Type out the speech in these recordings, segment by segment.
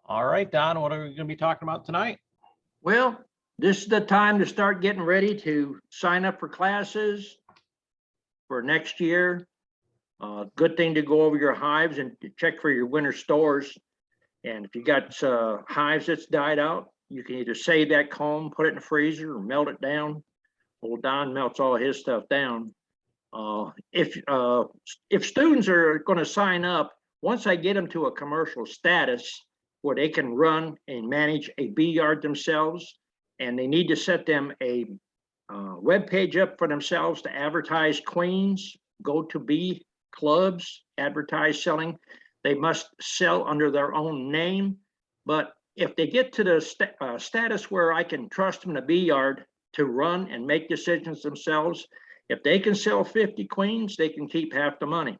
All right, Don, what are we going to be talking about tonight? Well, this is the time to start getting ready to sign up for classes for next year. Good thing to go over your hives and to check for your winter stores. And if you got hives that's died out, you can either save that comb, put it in the freezer, or melt it down. Old Don melts all his stuff down. If students are going to sign up, once I get them to a commercial status where they can run and manage a bee yard themselves, and they need to set them a web page up for themselves to advertise queens, go to bee clubs, advertise selling. They must sell under their own name. But if they get to the status where I can trust them in a bee yard to run and make decisions themselves, if they can sell 50 queens, they can keep half the money.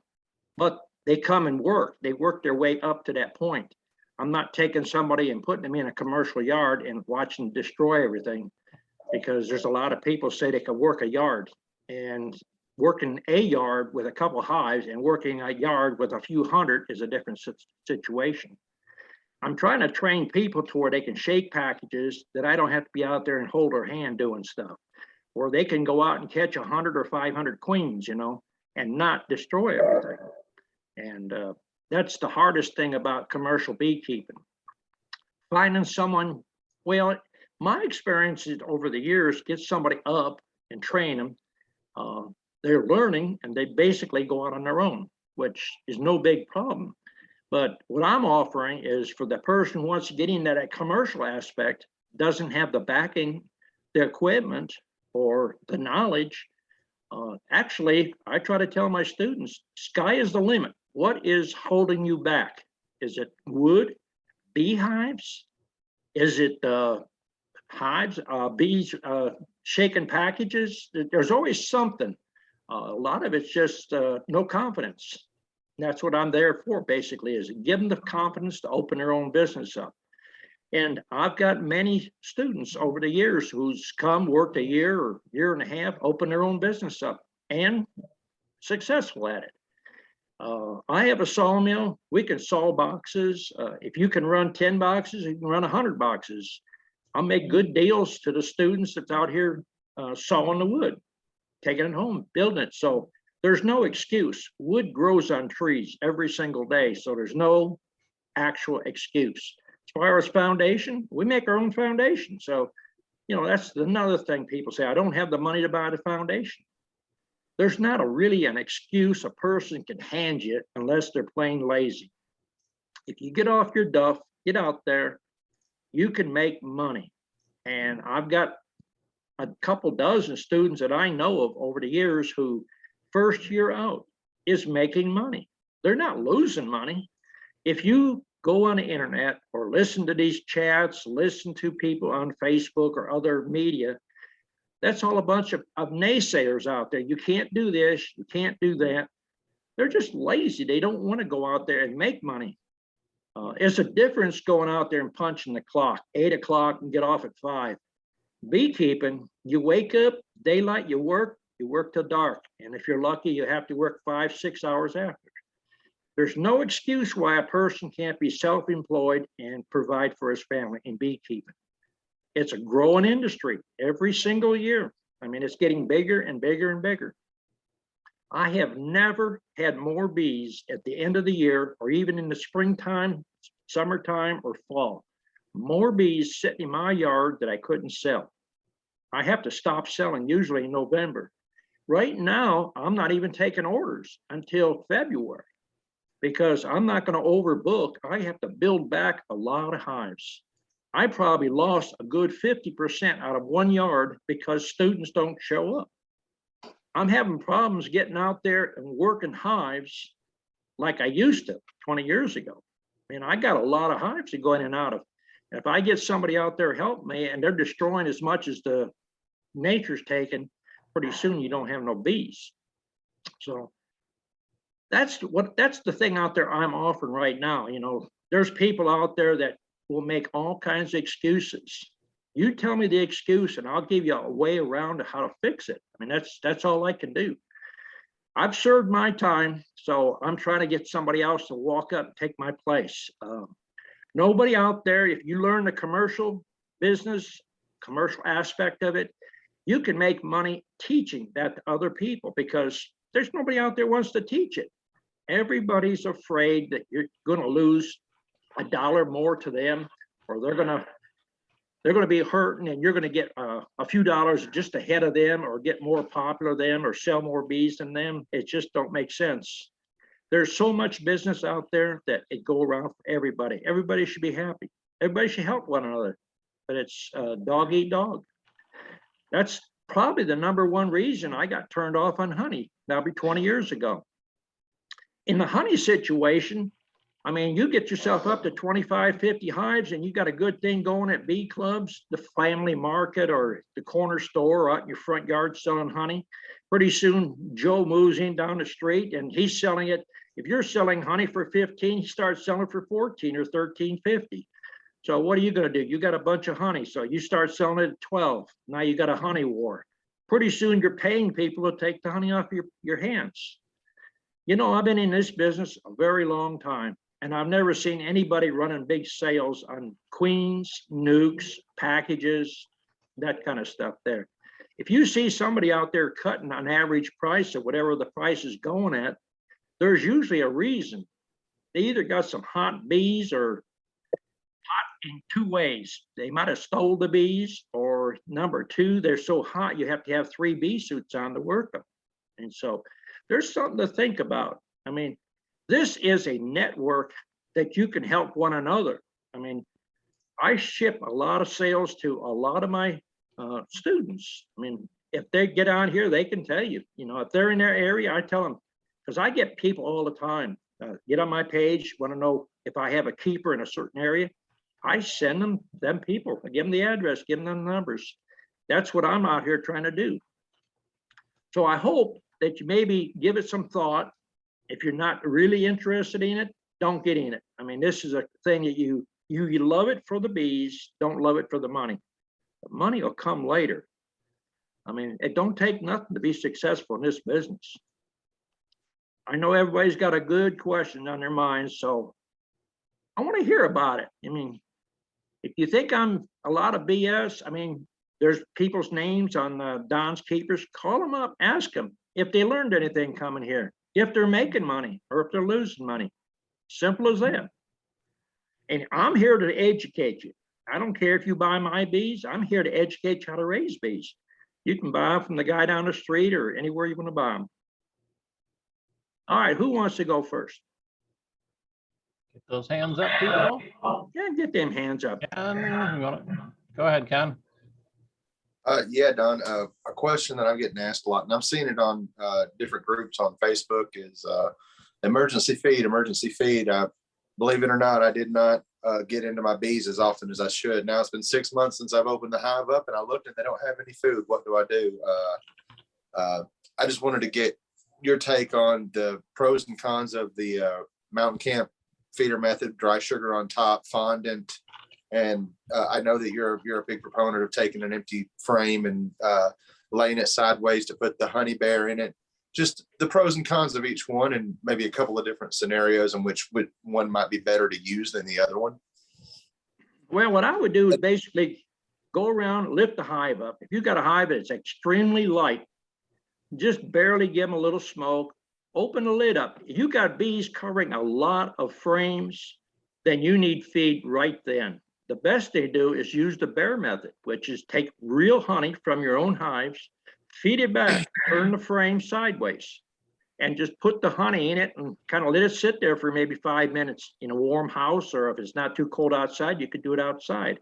But they come and work. They work their way up to that point. I'm not taking somebody and putting them in a commercial yard and watching them destroy everything, because there's a lot of people say they can work a yard, and working a yard with a couple hives and working a yard with a few hundred is a different situation. I'm trying to train people to where they can shake packages, that I don't have to be out there and hold their hand doing stuff, or they can go out and catch 100 or 500 queens, and not destroy everything. And that's the hardest thing about commercial beekeeping. Finding someone, well, my experience is over the years, get somebody up and train them. They're learning and they basically go out on their own, which is no big problem. But what I'm offering is for the person who wants to get into that commercial aspect, doesn't have the backing, the equipment, or the knowledge. Actually, I try to tell my students, sky is the limit. What is holding you back? Is it wood, beehives? Is it hives, bees, shaking packages? There's always something. A lot of it's just no confidence. And that's what I'm there for, basically, is give them the confidence to open their own business up. And I've got many students over the years who's come, worked a year or year and a half, opened their own business up, and successful at it. I have a sawmill. We can saw boxes. If you can run 10 boxes, you can run 100 boxes. I'll make good deals to the students that's out here sawing the wood, taking it home, building it. So there's no excuse. Wood grows on trees every single day, so there's no actual excuse. As far as foundation, we make our own foundation. So, that's another thing people say, I don't have the money to buy the foundation. There's not really an excuse a person can hand you unless they're plain lazy. If you get off your duff, get out there, you can make money. And I've got a couple dozen students that I know of over the years who first year out is making money. They're not losing money. If you go on the internet or listen to these chats, listen to people on Facebook or other media, that's all a bunch of naysayers out there. You can't do this, you can't do that. They're just lazy. They don't want to go out there and make money. It's a difference going out there and punching the clock, 8 o'clock and get off at 5. Beekeeping, you wake up, daylight, you work till dark. And if you're lucky, you have to work 5-6 hours after. There's no excuse why a person can't be self-employed and provide for his family in beekeeping. It's a growing industry every single year. I mean, it's getting bigger and bigger and bigger. I have never had more bees at the end of the year, or even in the springtime, summertime, or fall. More bees sitting in my yard that I couldn't sell. I have to stop selling usually in November. Right now, I'm not even taking orders until February, because I'm not going to overbook. I have to build back a lot of hives. I probably lost a good 50% out of one yard because students don't show up. I'm having problems getting out there and working hives like I used to 20 years ago. I mean, I got a lot of hives to go in and out of. If I get somebody out there help me and they're destroying as much as the nature's taken, pretty soon you don't have no bees. So that's the thing out there I'm offering right now. There's people out there that will make all kinds of excuses. You tell me the excuse and I'll give you a way around to how to fix it. I mean, that's all I can do. I've served my time, so I'm trying to get somebody else to walk up and take my place. Nobody out there, if you learn the commercial business, commercial aspect of it, you can make money teaching that to other people because there's nobody out there wants to teach it. Everybody's afraid that you're going to lose $1 more to them, or they're going to be hurting, and you're going to get a few dollars just ahead of them, or get more popular than them, or sell more bees than them. It just don't make sense. There's so much business out there that it go around for everybody. Everybody should be happy. Everybody should help one another. But it's dog eat dog. That's probably the #1 reason I got turned off on honey. That'll be 20 years ago. In the honey situation, I mean, you get yourself up to 25, 50 hives, and you got a good thing going at bee clubs, the family market, or the corner store out in your front yard selling honey. Pretty soon, Joe moves in down the street and he's selling it. If you're selling honey for 15, he starts selling for 14 or 13.50. So what are you going to do? You got a bunch of honey, so you start selling it at 12. Now you got a honey war. Pretty soon, you're paying people to take the honey off your hands. You know, I've been in this business a very long time, and I've never seen anybody running big sales on queens, nukes, packages, that kind of stuff there. If you see somebody out there cutting an average price of whatever the price is going at, there's usually a reason. They either got some hot bees, or hot in two ways. They might have stole the bees, or #2, they're so hot you have to have 3 bee suits on to work them. And so there's something to think about. I mean, this is a network that you can help one another. I mean, I ship a lot of sales to a lot of my students. I mean, if they get on here, they can tell you, you know, if they're in their area, I tell them, because I get people all the time, get on my page, want to know if I have a keeper in a certain area. I send them people, I give them the address, give them the numbers. That's what I'm out here trying to do. So I hope that you maybe give it some thought. If you're not really interested in it, don't get in it. I mean, this is a thing that you love it for the bees, don't love it for the money. The money will come later. I mean, it don't take nothing to be successful in this business. I know everybody's got a good question on their minds, so I want to hear about it. I mean, if you think I'm a lot of BS, I mean, there's people's names on Don's Keepers. Call them up, ask them if they learned anything coming here, if they're making money or if they're losing money. Simple as that. And I'm here to educate you. I don't care if you buy my bees. I'm here to educate you how to raise bees. You can buy them from the guy down the street or anywhere you want to buy them. All right, who wants to go first? Get those hands up, people. Yeah, get them hands up. Ken, go ahead, Ken. Yeah, Don, a question that I'm getting asked a lot, and I'm seeing it on different groups on Facebook, is emergency feed. Believe it or not, I did not get into my bees as often as I should. Now it's been 6 months since I've opened the hive up, and I looked and they don't have any food. What do I do? I just wanted to get your take on the pros and cons of the mountain camp feeder method, dry sugar on top, fondant. And I know that you're a big proponent of taking an empty frame and laying it sideways to put the honey bear in it. Just the pros and cons of each one, and maybe a couple of different scenarios in which one might be better to use than the other one. Well, what I would do is basically go around, lift the hive up. If you've got a hive that's extremely light, just barely give them a little smoke, open the lid up. If you've got bees covering a lot of frames, then you need feed right then. The best they do is use the bear method, which is take real honey from your own hives, feed it back, turn the frame sideways, and just put the honey in it and kind of let it sit there for maybe 5 minutes in a warm house, or if it's not too cold outside, you could do it outside.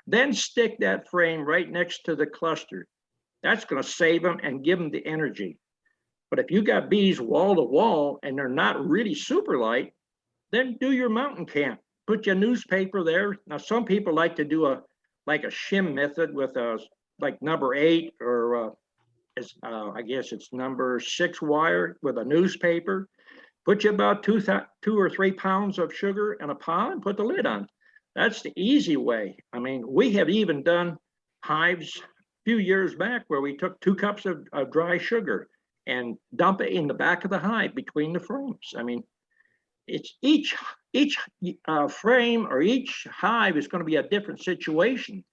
Then stick that frame right next to the cluster. That's going to save them and give them the energy. But if you got bees wall to wall and they're not really super light, then do your mountain camp. Put your newspaper there. Now, some people like to do a shim method with like number 8 or I guess it's number 6 wire with a newspaper. Put you about 2 or 3 pounds of sugar in a pot and put the lid on. That's the easy way. I mean, we have even done hives a few years back where we took 2 cups of dry sugar and dump it in the back of the hive between the frames. I mean, it's each frame or each hive is going to be a different situation.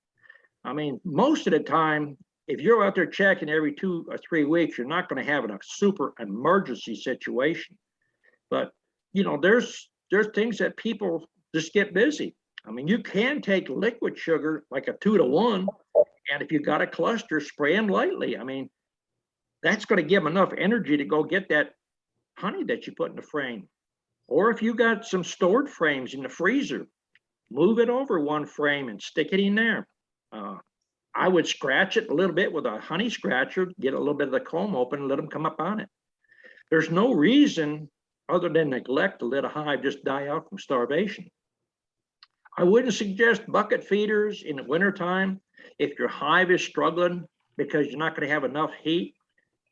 I mean, most of the time, if you're out there checking every 2 or 3 weeks, you're not going to have a super emergency situation. But you know, there's things that people just get busy. I mean, you can take liquid sugar like a 2-to-1, and if you got a cluster, spray them lightly. I mean, that's going to give them enough energy to go get that honey that you put in the frame. Or if you got some stored frames in the freezer, move it over one frame and stick it in there. I would scratch it a little bit with a honey scratcher, get a little bit of the comb open, and let them come up on it. There's no reason other than neglect to let a hive just die out from starvation. I wouldn't suggest bucket feeders in the wintertime if your hive is struggling because you're not going to have enough heat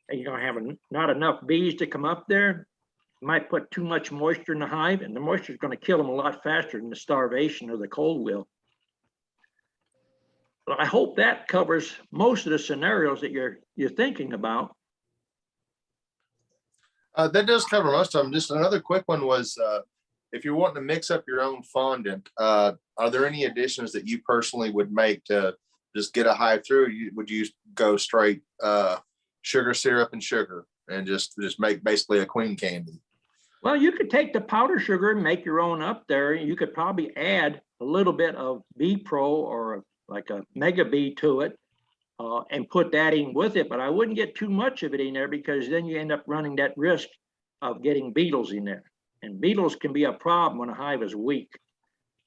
and you're going to have not enough bees to come up there. You might put too much moisture in the hive, and the moisture is going to kill them a lot faster than the starvation or the cold will. But I hope that covers most of the scenarios that you're thinking about. That does cover most of them. Just another quick one was, if you're wanting to mix up your own fondant, are there any additions that you personally would make to just get a hive through? Would you go straight sugar syrup and sugar and just make basically a queen candy? Well, you could take the powder sugar and make your own up there. You could probably add a little bit of Bee Pro or like a Mega Bee to it and put that in with it. But I wouldn't get too much of it in there because then you end up running that risk of getting beetles in there. And beetles can be a problem when a hive is weak.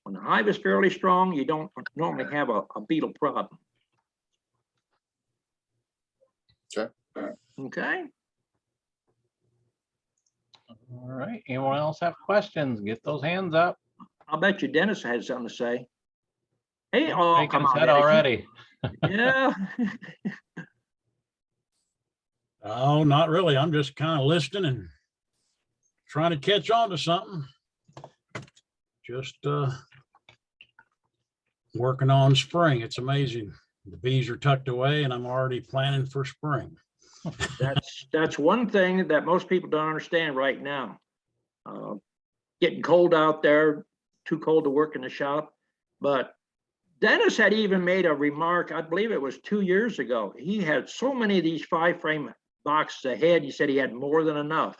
When the hive is fairly strong, you don't normally have a beetle problem. Okay. Okay. All right. Anyone else have questions? Get those hands up. I'll bet you Dennis has something to say. Hey, He's oh, shaking come his on, head Dennis. already. Yeah. Oh, not really. I'm just kind of listening and trying to catch on to something. Just working on spring. It's amazing. The bees are tucked away and I'm already planning for spring. That's one thing that most people don't understand right now. Getting cold out there, too cold to work in the shop. But Dennis had even made a remark, I believe it was 2 years ago. He had so many of these 5-frame boxes ahead. He said he had more than enough.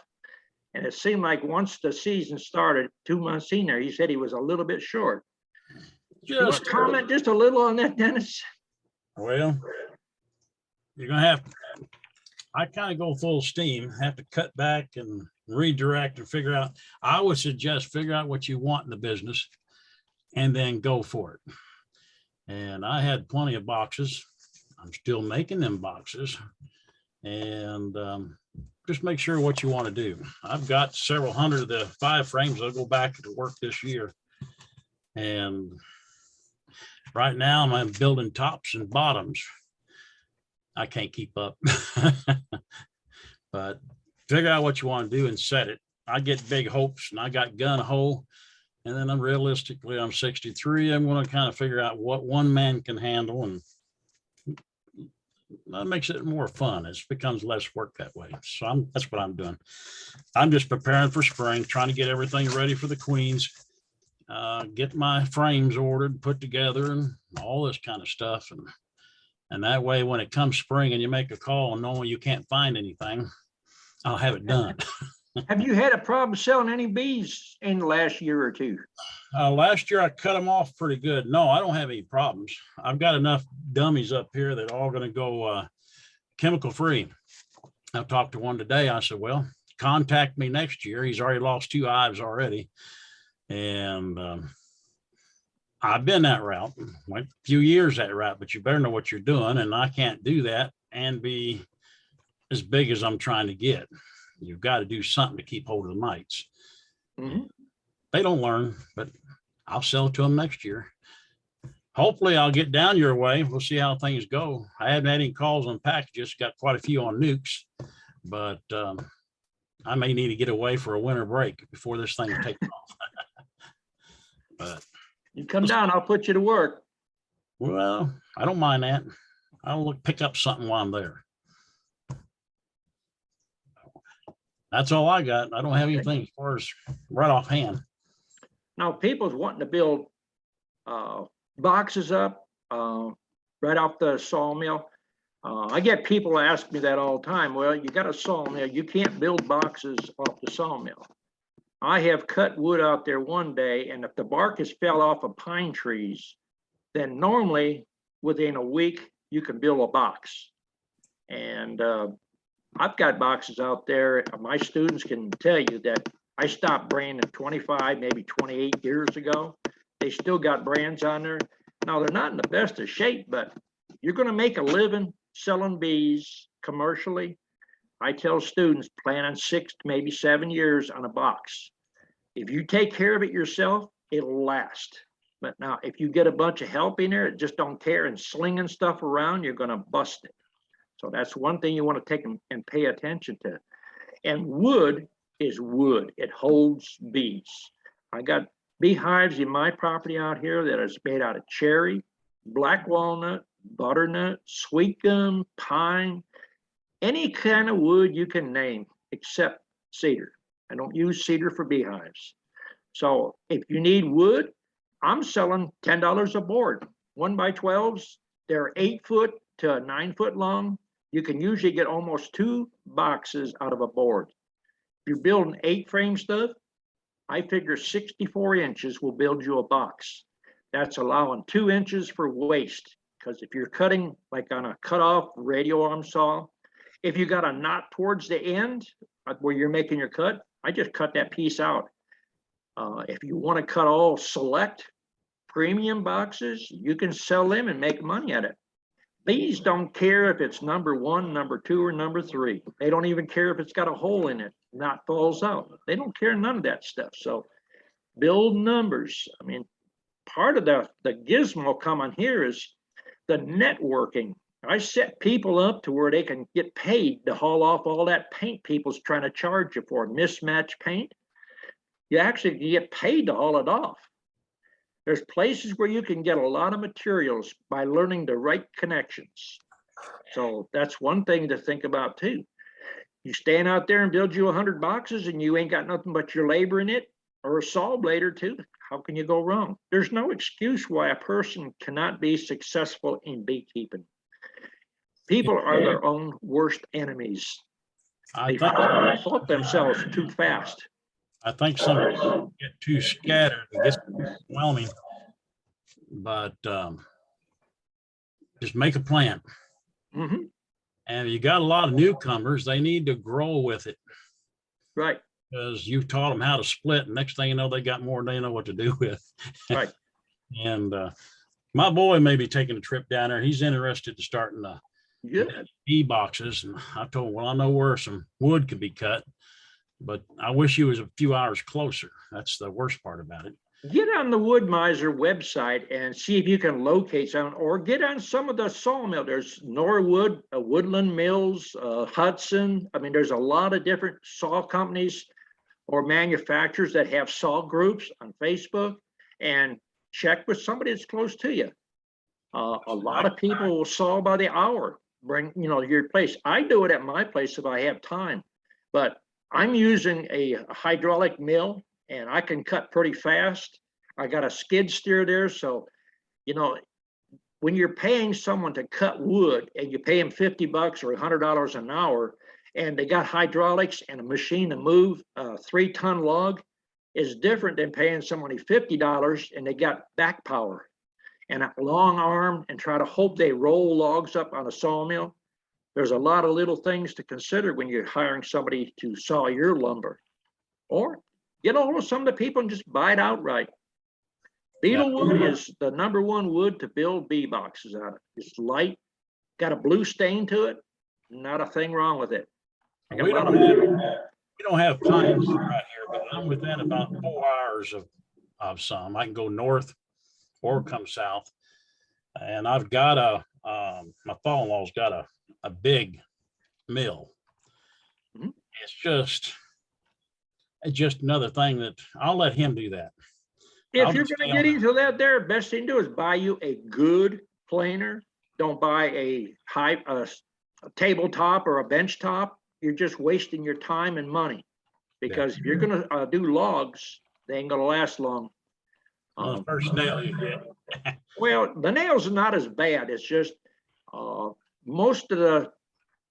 And it seemed like once the season started, 2 months in there, he said he was a little bit short. You want to comment just a little on that, Dennis? Well, you're gonna have, I kind of go full steam, have to cut back and redirect and figure out. I would suggest figure out what you want in the business and then go for it. And I had plenty of boxes. I'm still making them boxes. And just make sure what you want to do. I've got several hundred of the 5 frames. I'll go back to work this year. And right now I'm building tops and bottoms. I can't keep up. But figure out what you want to do and set it. I get big hopes and I got gun ho. And then I'm 63. I'm going to kind of figure out what one man can handle, and that makes it more fun. It becomes less work that way. So that's what I'm doing. I'm just preparing for spring, trying to get everything ready for the queens, get my frames ordered, put together, and all this kind of stuff. And that way, when it comes spring and you make a call and knowing you can't find anything, I'll have it done. Have you had a problem selling any bees in the last year or two? Last year I cut them off pretty good. No, I don't have any problems. I've got enough dummies up here that are all going to go chemical free. I talked to one today. I said, well, contact me next year. He's already lost 2 hives already. And I've been that route, went a few years that route, but you better know what you're doing. And I can't do that and be as big as I'm trying to get. You've got to do something to keep hold of the mites. Mm-hmm. They don't learn, but I'll sell it to them next year. Hopefully I'll get down your way. We'll see how things go. I haven't had any calls on packages, got quite a few on nukes, but I may need to get away for a winter break before this thing takes off. But You come down, I'll put you to work. well, I don't mind that. I'll pick up something while I'm there. That's all I got. I don't have anything as far as right offhand. Now, people's wanting to build boxes up right off the sawmill. I get people ask me that all the time. Well, you got a sawmill, you can't build boxes off the sawmill. I have cut wood out there one day, and if the bark has fell off of pine trees, then normally within a week you can build a box. And I've got boxes out there. My students can tell you that I stopped branding 25, maybe 28 years ago. They still got brands on there. Now, they're not in the best of shape, but you're going to make a living selling bees commercially. I tell students plan on 6, maybe 7 years on a box. If you take care of it yourself, it'll last. But now, if you get a bunch of help in there that just don't care and slinging stuff around, you're going to bust it. So that's one thing you want to take and pay attention to. And wood is wood. It holds bees. I got beehives in my property out here that is made out of cherry, black walnut, butternut, sweet gum, pine, any kind of wood you can name except cedar. I don't use cedar for beehives. So if you need wood, I'm selling $10 a board, 1x12s. They're 8 foot to 9 foot long. You can usually get almost 2 boxes out of a board. If you're building 8-frame stuff, I figure 64 inches will build you a box. That's allowing 2 inches for waste. Because if you're cutting like on a cutoff radio arm saw, if you got a knot towards the end where you're making your cut, I just cut that piece out. If you want to cut all select premium boxes, you can sell them and make money at it. Bees don't care if it's number 1, number 2, or number 3. They don't even care if it's got a hole in it, knot falls out. They don't care none of that stuff. So build numbers. I mean, part of the gizmo coming here is the networking. I set people up to where they can get paid to haul off all that paint people's trying to charge you for mismatched paint. You actually get paid to haul it off. There's places where you can get a lot of materials by learning the right connections. So that's one thing to think about too. You stand out there and build you 100 boxes and you ain't got nothing but your labor in it, or a saw blade or two. How can you go wrong? There's no excuse why a person cannot be successful in beekeeping. People are their own worst enemies. They fault themselves too fast. I think some people get too scattered and gets overwhelming, but just make a plan. Mm-hmm. And you got a lot of newcomers, they need to grow with it. Right. Because you've taught them how to split, and next thing you know, they got more than they know what to do with. Right. And my boy may be taking a trip down there. He's interested in starting bee boxes. And I told him, well, I know where some wood could be cut, but I wish he was a few hours closer. That's the worst part about it. Get on the Wood Miser website and see if you can locate some, or get on some of the sawmill. There's Norwood, Woodland Mills, Hudson. I mean, there's a lot of different saw companies or manufacturers that have saw groups on Facebook, and check with somebody that's close to you. A lot of people will saw by the hour, bring, your place. I do it at my place if I have time, but I'm using a hydraulic mill and I can cut pretty fast. I got a skid steer there. So, when you're paying someone to cut wood and you pay them $50 or $100 an hour, and they got hydraulics and a machine to move a 3-ton log, is different than paying somebody $50 and they got back power and a long arm and try to hope they roll logs up on a sawmill. There's a lot of little things to consider when you're hiring somebody to saw your lumber. Or get a hold of some of the people and just buy it outright. Beetle wood is the #1 wood to build bee boxes out of. It's light, got a blue stain to it, not a thing wrong with it. We don't have pines right here, but I'm within about 4 hours of some. I can go north or come south. And I've got my father-in-law's got a big mill. Mm-hmm. It's just another thing that I'll let him do that. If you're going to get into that there, best thing to do is buy you a good planer. Don't buy a tabletop or a bench top. you're just wasting your time and money. Because if you're gonna do logs, they ain't gonna last long. Well, the first nail you get. Well, the nails are not as bad. It's just most of the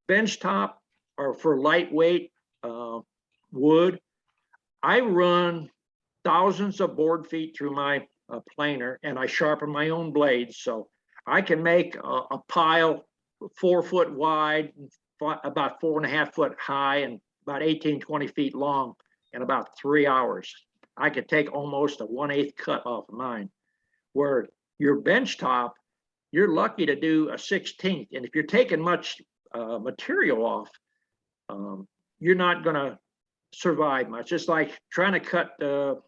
bench top are for lightweight wood. I run thousands of board feet through my planer, and I sharpen my own blades, so I can make a pile 4 foot wide, about 4.5 foot high, and about 18, 20 feet long in about 3 hours. I could take almost a 1/8 cut off of mine. Where your bench top, you're lucky to do a 1/16. And if you're taking much material off, you're not gonna survive much. It's like trying to cut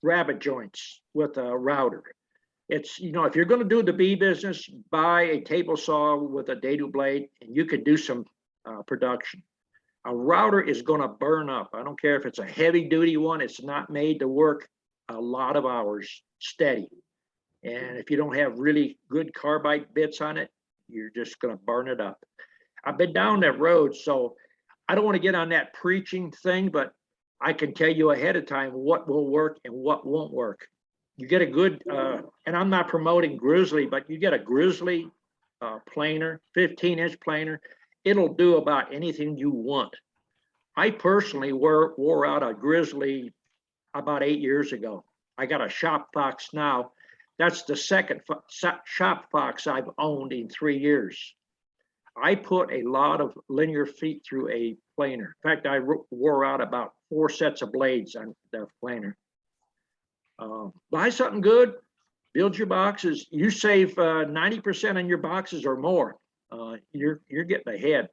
rabbit joints with a router. It's, you know, if you're gonna do the bee business, buy a table saw with a dado blade and you can do some production. A router is gonna burn up. I don't care if it's a heavy duty one, it's not made to work a lot of hours steady. And if you don't have really good carbide bits on it, you're just gonna burn it up. I've been down that road, so I don't want to get on that preaching thing, but I can tell you ahead of time what will work and what won't work. You get a good, and I'm not promoting Grizzly, but you get a Grizzly planer, 15-inch planer, it'll do about anything you want. I personally wore out a Grizzly about 8 years ago. I got a Shop Fox now. That's the second Shop Fox I've owned in 3 years. I put a lot of linear feet through a planer. In fact, I wore out about 4 sets of blades on the planer. Buy something good, build your boxes. You save 90% on your boxes or more. You're getting ahead.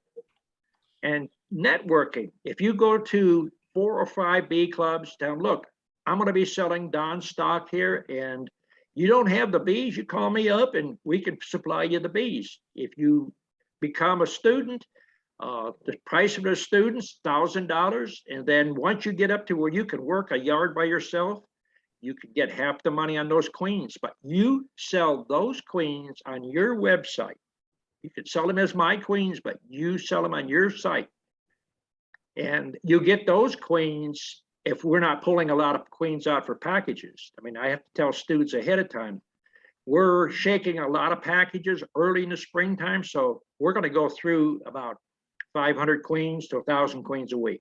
And networking. If you go to 4 or 5 bee clubs, tell them, look, I'm going to be selling Don stock here, and you don't have the bees, you call me up and we can supply you the bees. If you become a student, the price of the student's $1,000. And then once you get up to where you can work a yard by yourself, you can get half the money on those queens. But you sell those queens on your website. You could sell them as my queens, but you sell them on your site. And you get those queens if we're not pulling a lot of queens out for packages. I mean, I have to tell students ahead of time, we're shaking a lot of packages early in the springtime, so we're going to go through about 500 queens to 1,000 queens a week.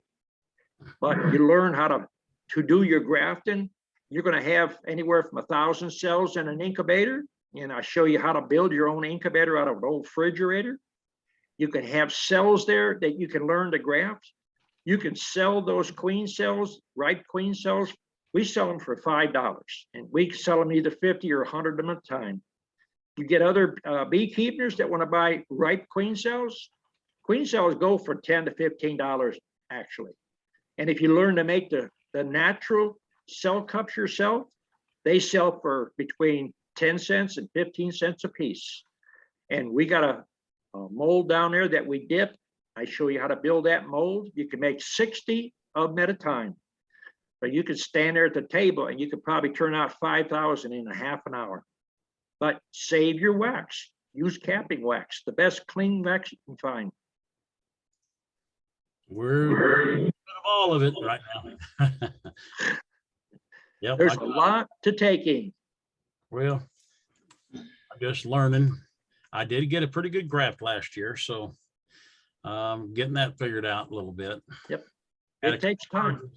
But you learn how to do your grafting. You're going to have anywhere from 1,000 cells in an incubator, and I show you how to build your own incubator out of an old refrigerator. You can have cells there that you can learn to graft. You can sell those queen cells, ripe queen cells. We sell them for $5, and we sell them either 50 or 100 of them at a time. You get other beekeepers that want to buy ripe queen cells. Queen cells go for $10 to $15 actually. And if you learn to make the natural cell cups yourself, they sell for between 10 cents and 15 cents a piece. And we got a mold down there that we dip. I show you how to build that mold. You can make 60 of them at a time. But you could stand there at the table and you could probably turn out 5,000 in a half an hour. But save your wax. Use capping wax, the best clean wax you can find. We're of all of it right now. Yep. There's a lot to take in. Well, I'm just learning. I did get a pretty good graft last year, so getting that figured out a little bit. Yep. It takes time.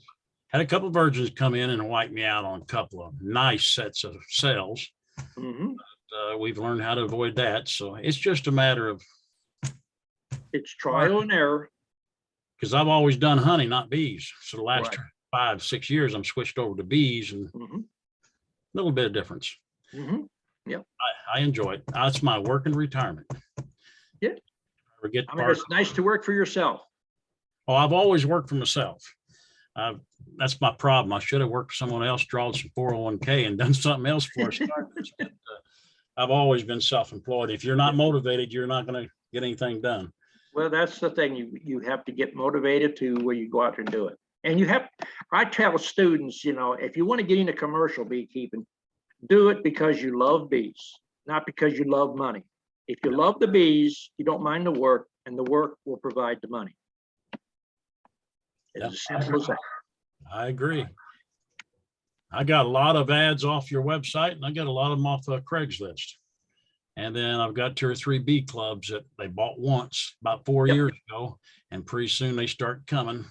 Had a couple of virgins come in and wipe me out on a couple of nice sets of cells. Mm-hmm. We've learned how to avoid that. So it's just a matter of. It's trial and error. Because I've always done honey, not bees. So the last Right. 5-6 years, I'm switched over to bees, and Mm-hmm. a little bit of difference. Mm-hmm. Yep. I enjoy it. That's my work and retirement. Yeah. Forget I mean, it's nice to work for yourself. Oh, I've always worked for myself. That's my problem. I should have worked for someone else, drawn some 401k and done something else for us. But, I've always been self-employed. If you're not motivated, you're not going to get anything done. Well, that's the thing. You have to get motivated to where you go out there and do it. And you have, I tell students, you know, if you want to get into commercial beekeeping, do it because you love bees, not because you love money. If you love the bees, you don't mind the work, and the work will provide the money. It's as simple as that. I agree. I got a lot of ads off your website and I got a lot of them off Craigslist. And then I've got 2 or 3 bee clubs that they bought once about 4 Yep. years ago. And pretty soon they start coming.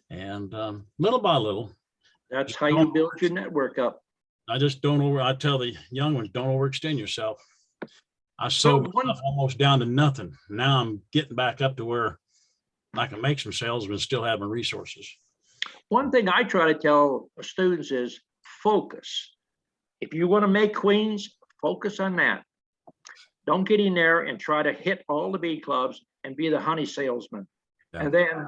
And little by little, That's how you build your network up. I just I tell the young ones, don't overextend yourself. I So sold myself almost down to nothing. Now I'm getting back up to where I can make some sales but still have my resources. One thing I try to tell students is focus. If you want to make queens, focus on that. Don't get in there and try to hit all the bee clubs and be the honey salesman. Yeah. And then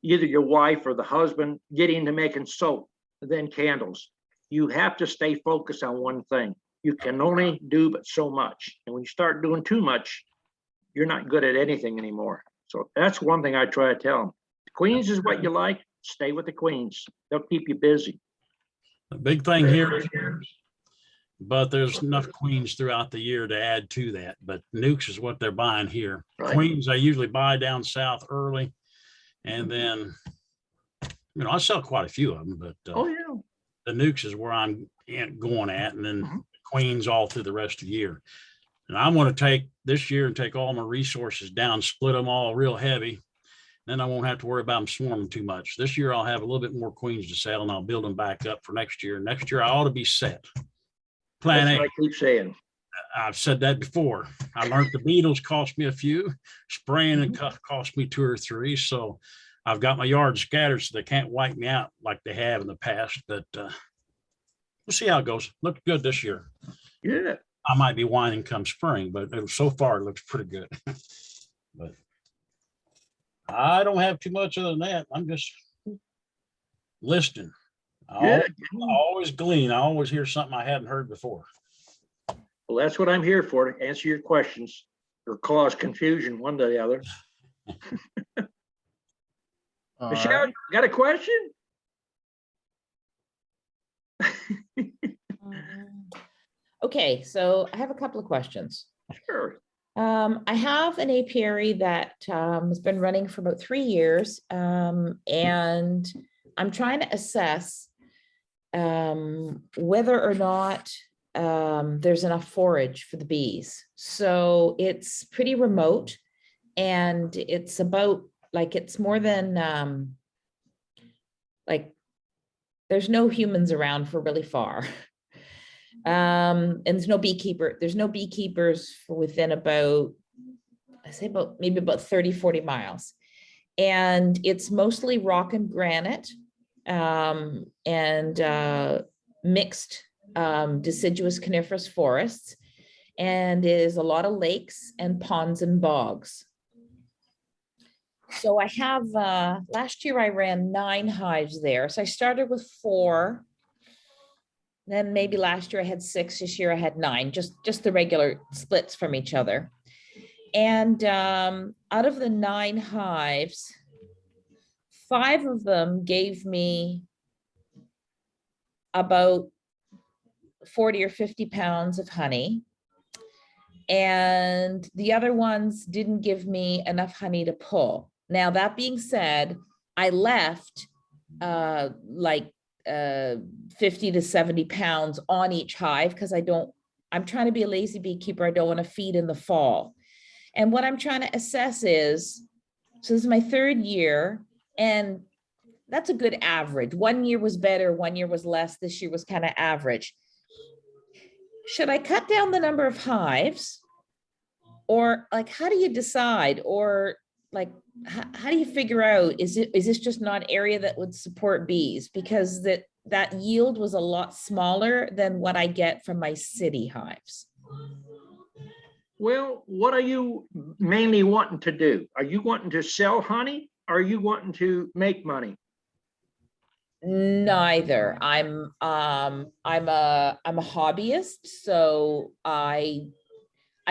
either your wife or the husband get into making soap, then candles. You have to stay focused on one thing. You can only do but so much. And when you start doing too much, you're not good at anything anymore. So that's one thing I try to tell them. Queens is what you like, stay with the queens. They'll keep you busy. The big thing here is, but there's enough queens throughout the year to add to that. But nukes is what they're buying here. Right. Queens, I usually buy down south early. And then, I sell quite a few of them, but Oh, yeah. the nukes is where I'm going at. And then queens all through the rest of the year. And I want to take this year and take all my resources down, split them all real heavy. Then I won't have to worry about them swarming too much. This year I'll have a little bit more queens to sell and I'll build them back up for next year. Next year I ought to be set. Plan That's A. what I keep saying. I've said that before. I learned the beetles cost me a few, spraying and cost me 2 or 3. So I've got my yard scattered so they can't wipe me out like they have in the past. But we'll see how it goes. Looked good this year. Yeah. I might be whining come spring, but so far it looks pretty good. But I don't have too much other than that. I'm just listening. I always glean. I always hear something I hadn't heard before. Well, that's what I'm here for, to answer your questions or cause confusion one to the other. All Michelle, right. got a question? Okay, so I have a couple of questions. Sure. I have an apiary that has been running for about 3 years, and I'm trying to assess whether or not there's enough forage for the bees. So it's pretty remote, and it's about it's more than there's no humans around for really far. And there's no beekeepers for within maybe about 30-40 miles. And it's mostly rock and granite, and mixed deciduous coniferous forests. And is a lot of lakes and ponds and bogs. So I have, last year I ran 9 hives there. So I started with 4. Then maybe last year I had 6, this year I had 9, just the regular splits from each other. And out of the 9 hives, 5 of them gave me about 40 or 50 pounds of honey. And the other ones didn't give me enough honey to pull. Now, that being said, I left 50 to 70 pounds on each hive because I'm trying to be a lazy beekeeper. I don't want to feed in the fall. And what I'm trying to assess is, so this is my 3rd year, and that's a good average. 1 year was better, 1 year was less, this year was kind of average. Should I cut down the number of hives? Or how do you decide? Or how do you figure out, is this just not an area that would support bees? Because that yield was a lot smaller than what I get from my city hives. Well, what are you mainly wanting to do? Are you wanting to sell honey? Or are you wanting to make money? Neither. I'm a hobbyist, so I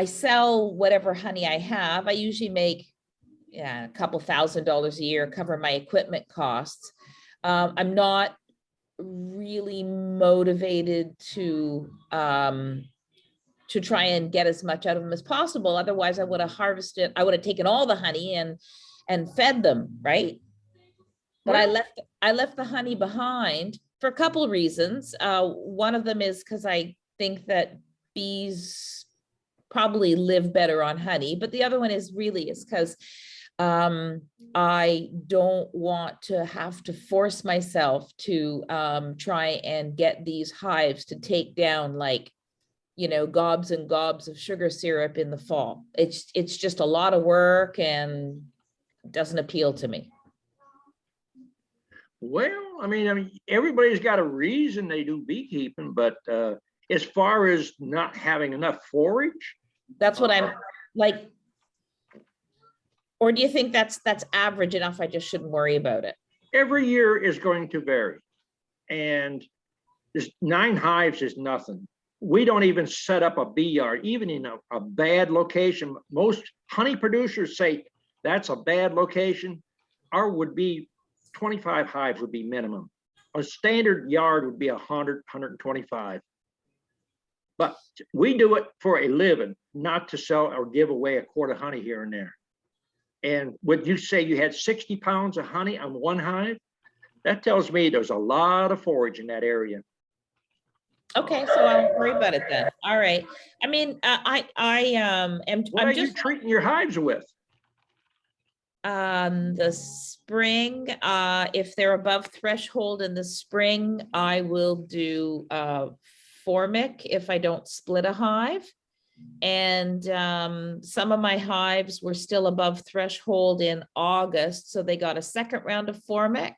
sell whatever honey I have. I usually make a couple $1,000s a year, cover my equipment costs. I'm not really motivated to try and get as much out of them as possible. Otherwise, I would have taken all the honey and fed them, right? But Well- I left the honey behind for a couple of reasons. One of them is because I think that bees probably live better on honey, but the other one is because I don't want to have to force myself to try and get these hives to take down gobs and gobs of sugar syrup in the fall. It's just a lot of work and doesn't appeal to me. Well, I mean, everybody's got a reason they do beekeeping, but as far as not having enough forage, That's what I'm like. Or do you think that's average enough? I just shouldn't worry about it. every year is going to vary. And this 9 hives is nothing. We don't even set up a bee yard, even in a bad location. Most honey producers say that's a bad location. Our would be 25 hives would be minimum. A standard yard would be 100, 125. But we do it for a living, not to sell or give away a quart of honey here and there. And would you say you had 60 pounds of honey on one hive? That tells me there's a lot of forage in that area. Okay, so I won't worry about it then. All right. I mean, What are you treating your hives with? The spring, if they're above threshold in the spring, I will do formic if I don't split a hive. And some of my hives were still above threshold in August, so they got a second round of formic.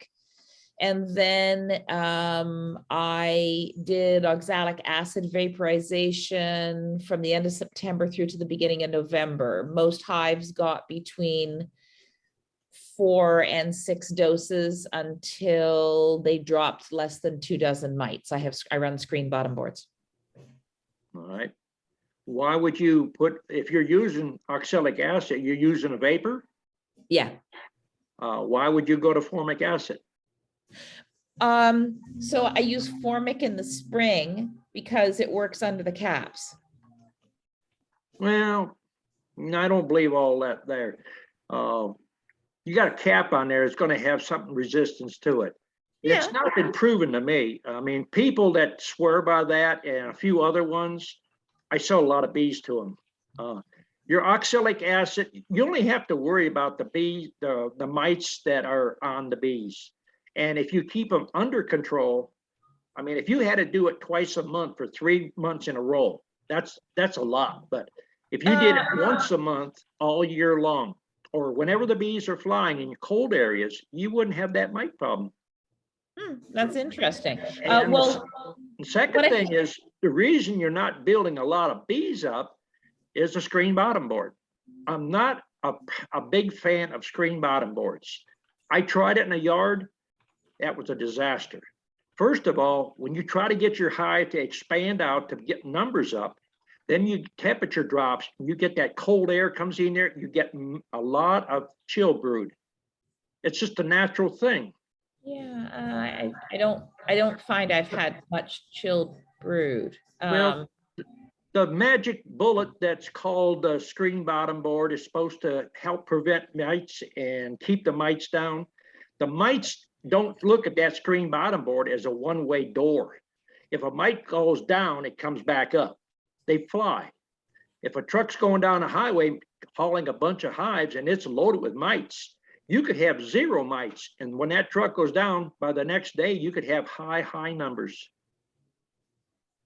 And then I did oxalic acid vaporization from the end of September through to the beginning of November. Most hives got between 4 and 6 doses until they dropped less than 2 dozen mites. I run screen bottom boards. All right. Why would you put, if you're using oxalic acid, you're using a vapor? Yeah. Why would you go to formic acid? So I use formic in the spring because it works under the caps. Well, I don't believe all that there. You got a cap on there, it's going to have something resistance to it. It's Yeah. not been proven to me. I mean, people that swear by that and a few other ones, I sell a lot of bees to them. Your oxalic acid, you only have to worry about the bees, the mites that are on the bees. And if you keep them under control, I mean, if you had to do it twice a month for 3 months in a row, that's a lot. But if you did it once a month all year long, or whenever the bees are flying in cold areas, you wouldn't have that mite problem. That's interesting. And Well, the second what I- thing is, the reason you're not building a lot of bees up is the screen bottom board. I'm not a big fan of screen bottom boards. I tried it in a yard. That was a disaster. First of all, when you try to get your hive to expand out to get numbers up, then your temperature drops, you get that cold air comes in there, you get a lot of chill brood. It's just a natural thing. yeah, I don't find I've had much chilled brood. Well, the magic bullet that's called the screen bottom board is supposed to help prevent mites and keep the mites down. The mites don't look at that screen bottom board as a one-way door. If a mite goes down, it comes back up. They fly. If a truck's going down a highway hauling a bunch of hives and it's loaded with mites, you could have 0 mites. And when that truck goes down, by the next day, you could have high numbers.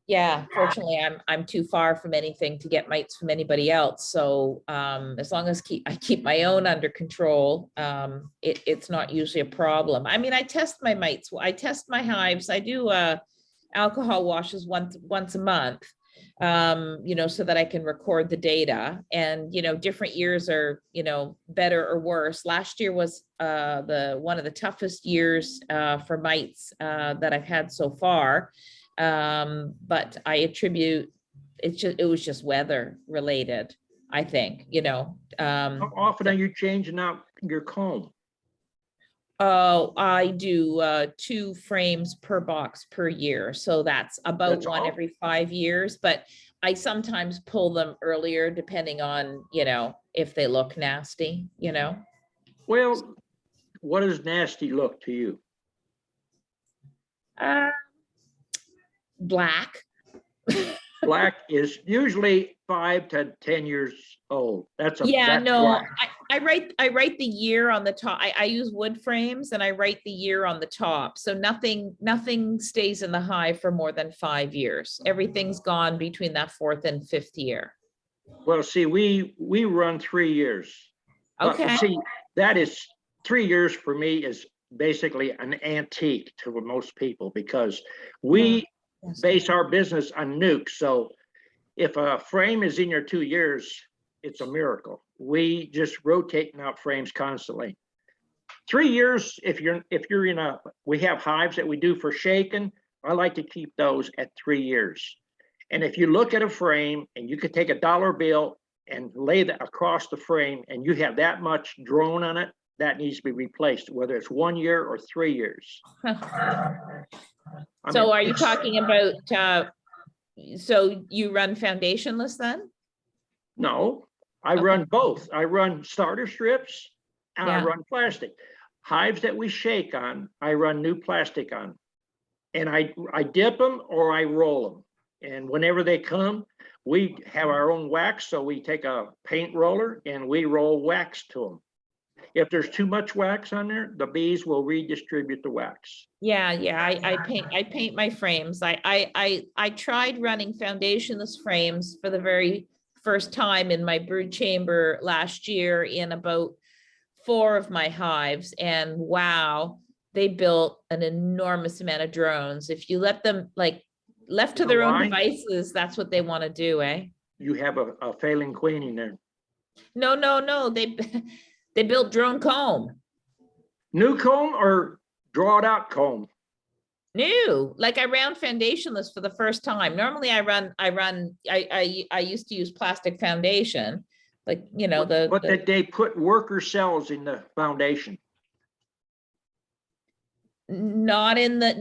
Yeah, fortunately, I'm too far from anything to get mites from anybody else. So as long as I keep my own under control, it's not usually a problem. I mean, I test my mites. I test my hives. I do alcohol washes once a month, so that I can record the data. And different years are better or worse. Last year was one of the toughest years for mites that I've had so far. But I attribute it was just weather related, I think. How often are you changing out your comb? Oh, I do 2 frames per box per year. So that's about That's one all? every 5 years, but I sometimes pull them earlier depending on, if they look nasty. Well, what does nasty look to you? Black. Black is usually 5 to 10 years old. That's Yeah, no, black. I write the year on the top. I use wood frames and I write the year on the top. So nothing stays in the hive for more than 5 years. Everything's gone between that 4th and 5th year. Well, see, we run 3 years. But Okay. see, that is 3 years for me is basically an antique to most people because we base our business on nukes. So if a frame is in your 2 years, it's a miracle. We just rotating out frames constantly. 3 years, if you're in a, we have hives that we do for shaking. I like to keep those at 3 years. And if you look at a frame and you could take a dollar bill and lay that across the frame and you have that much drone on it, that needs to be replaced, whether it's 1 year or 3 years. I So mean, are you it's- talking about, so you run foundationless then? No, I Okay. run both. I run starter strips and I Yeah. run plastic. Hives that we shake on, I run new plastic on. And I dip them or I roll them. And whenever they come, we have our own wax. So we take a paint roller and we roll wax to them. If there's too much wax on there, the bees will redistribute the wax. Yeah, I paint my frames. I tried running foundationless frames for the very first time in my brood chamber last year in about 4 of my hives, and wow, they built an enormous amount of drones. If you let them, like, left to You know their own why? devices, that's what they want to do, eh? You have a failing queen in there. No, they built drone comb. New comb or draw it out comb? New, like I ran foundationless for the first time. Normally I used to use plastic foundation, like, you know, But that they put worker cells in the foundation. not in the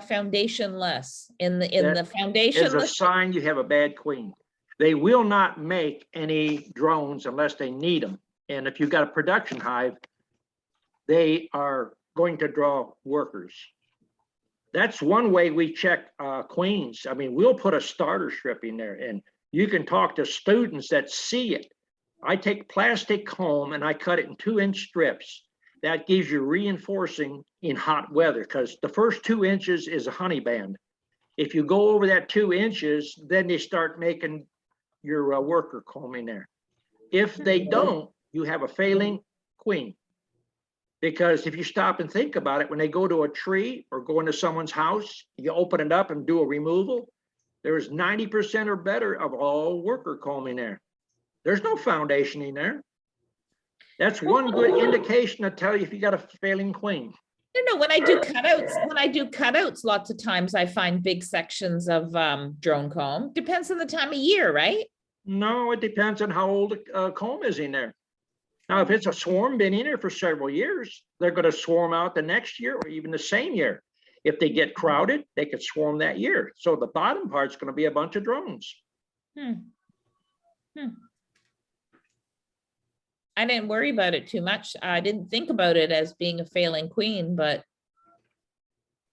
foundationless, in the Is a foundationless. sign you have a bad queen. They will not make any drones unless they need them. And if you've got a production hive, they are going to draw workers. That's one way we check queens. I mean, we'll put a starter strip in there and you can talk to students that see it. I take plastic comb and I cut it in 2-inch strips. That gives you reinforcing in hot weather because the first 2 inches is a honey band. If you go over that 2 inches, then they start making your worker comb in there. If they don't, you have a failing queen. Because if you stop and think about it, when they go to a tree or go into someone's house, you open it up and do a removal, there's 90% or better of all worker comb in there. There's no foundation in there. That's one good indication to tell you if you got a failing queen. No, when I do cutouts, lots of times I find big sections of drone comb. Depends on the time of year, right? No, it depends on how old the comb is in there. Now, if it's a swarm been in there for several years, they're going to swarm out the next year or even the same year. If they get crowded, they could swarm that year. So the bottom part's going to be a bunch of drones. I didn't worry about it too much. I didn't think about it as being a failing queen, but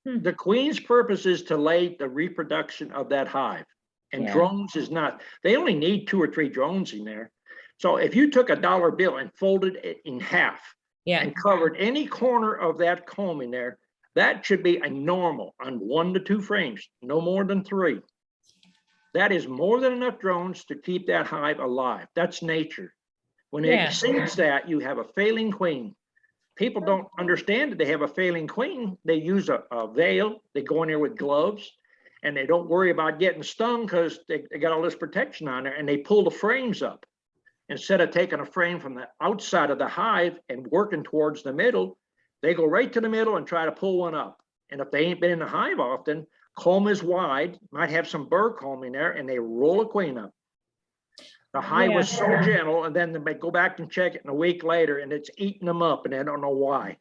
The queen's purpose is to lay the reproduction of that hive. And Yeah. drones is not. They only need 2 or 3 drones in there. So if you took a dollar bill and folded it in half yeah, and covered any corner of that comb in there, that should be a normal on 1 to 2 frames, no more than 3. That is more than enough drones to keep that hive alive. That's nature. When it Yeah. exceeds that, you have a failing queen. People don't understand that they have a failing queen. They use a veil, they go in there with gloves, and they don't worry about getting stung because they got all this protection on there, and they pull the frames up. Instead of taking a frame from the outside of the hive and working towards the middle, they go right to the middle and try to pull one up. And if they ain't been in the hive often, comb is wide, might have some burr comb in there, and they roll a queen up. The hive was so gentle, and then they go back and check it in a week later, and it's eating them up, and they don't know why.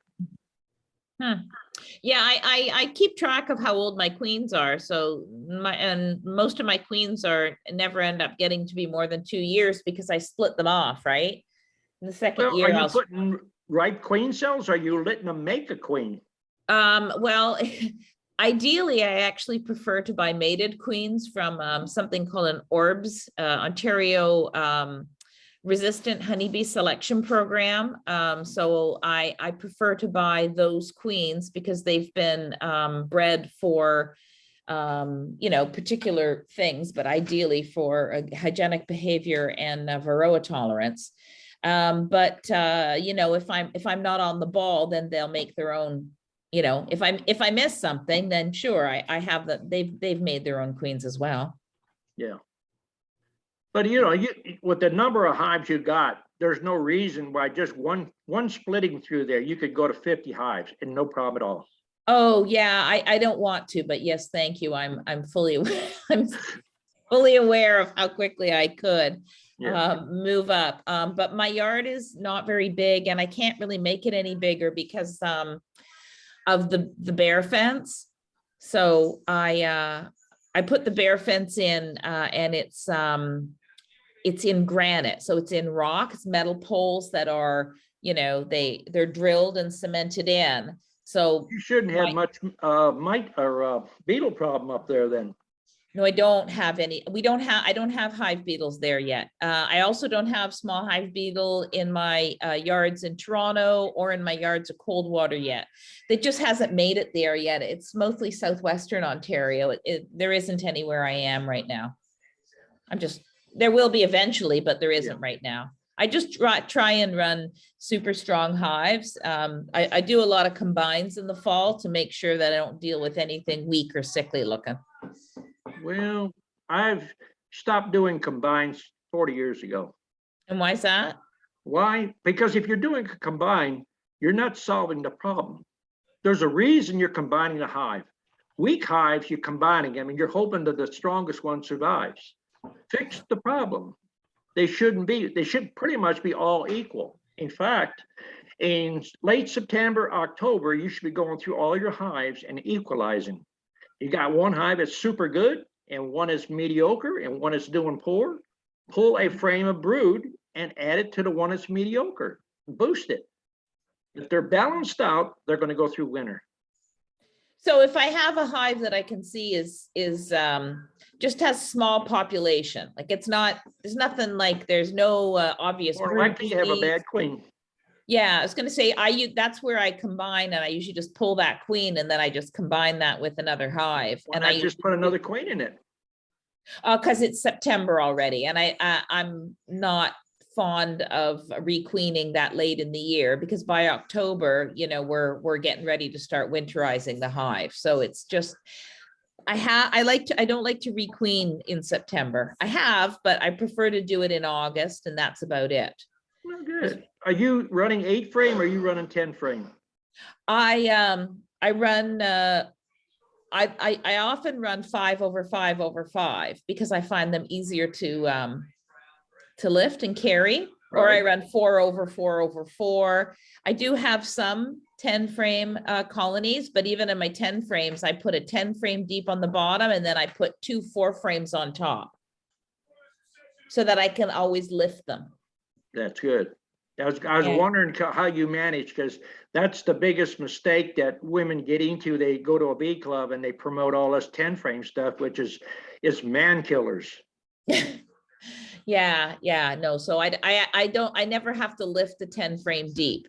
yeah. I keep track of how old my queens are. So most of my queens never end up getting to be more than 2 years because I split them off, right? In the second Well, year, are you putting ripe queen cells? Or are you letting them make a queen? Well, ideally, I actually prefer to buy mated queens from something called an ORBS, Ontario Resistant Honeybee Selection Program. So I prefer to buy those queens because they've been bred for particular things, but ideally for hygienic behavior and varroa tolerance. If I'm not on the ball, then they'll make their own. If I miss something, then sure, I have that. They've made their own queens as well. Yeah. But you with the number of hives you got, there's no reason why just one splitting through there, you could go to 50 hives and no problem at all. Oh yeah, I don't want to, but yes, thank you. I'm fully I'm fully aware of how quickly I could move up. But my yard is not very big, and I can't really make it any bigger because of the bear fence. So I put the bear fence in, and it's in granite, so it's in rock. It's metal poles that are they're drilled and cemented in. So you shouldn't have much mite or beetle problem up there then. No, I don't have any. I don't have hive beetles there yet. I also don't have small hive beetle in my yards in Toronto or in my yards of Coldwater yet. It just hasn't made it there yet. It's mostly southwestern Ontario. There isn't anywhere I am right now. There will be eventually, but there isn't right now. I just try and run super strong hives. I do a lot of combines in the fall to make sure that I don't deal with anything weak or sickly looking. Well, I've stopped doing combines 40 years ago. And why is that? Why? Because if you're doing a combine, you're not solving the problem. There's a reason you're combining a hive. Weak hives, you're combining them and you're hoping that the strongest one survives. Fix the problem. They should pretty much be all equal. In fact, in late September, October, you should be going through all your hives and equalizing. You got one hive that's super good and one is mediocre and one is doing poor. Pull a frame of brood and add it to the one that's mediocre. Boost it. If they're balanced out, they're going to go through winter. So if I have a hive that I can see is just has small population, like there's nothing like there's no obvious. Or likely you have a bad queen. Yeah, I was going to say that's where I combine, and I usually just pull that queen and then I just combine that with another hive. And I just put another queen in it. Because it's September already, and I'm not fond of requeening that late in the year, because by October, we're getting ready to start winterizing the hive. So it's just I don't like to requeen in September. I have, but I prefer to do it in August, and that's about it. Well, good. Are you running 8 frame or are you running 10 frame? I run I often run 5/5/5 because I find them easier to lift and carry, or I run 4/4/4. I do have some 10 frame colonies, but even in my 10 frames, I put a 10 frame deep on the bottom and then I put 2 4 frames on top so that I can always lift them. That's good. I was wondering how you manage, because that's the biggest mistake that women get into. They go to a bee club and they promote all this 10 frame stuff, which is man killers. Yeah, no. So I never have to lift the 10 frame deep.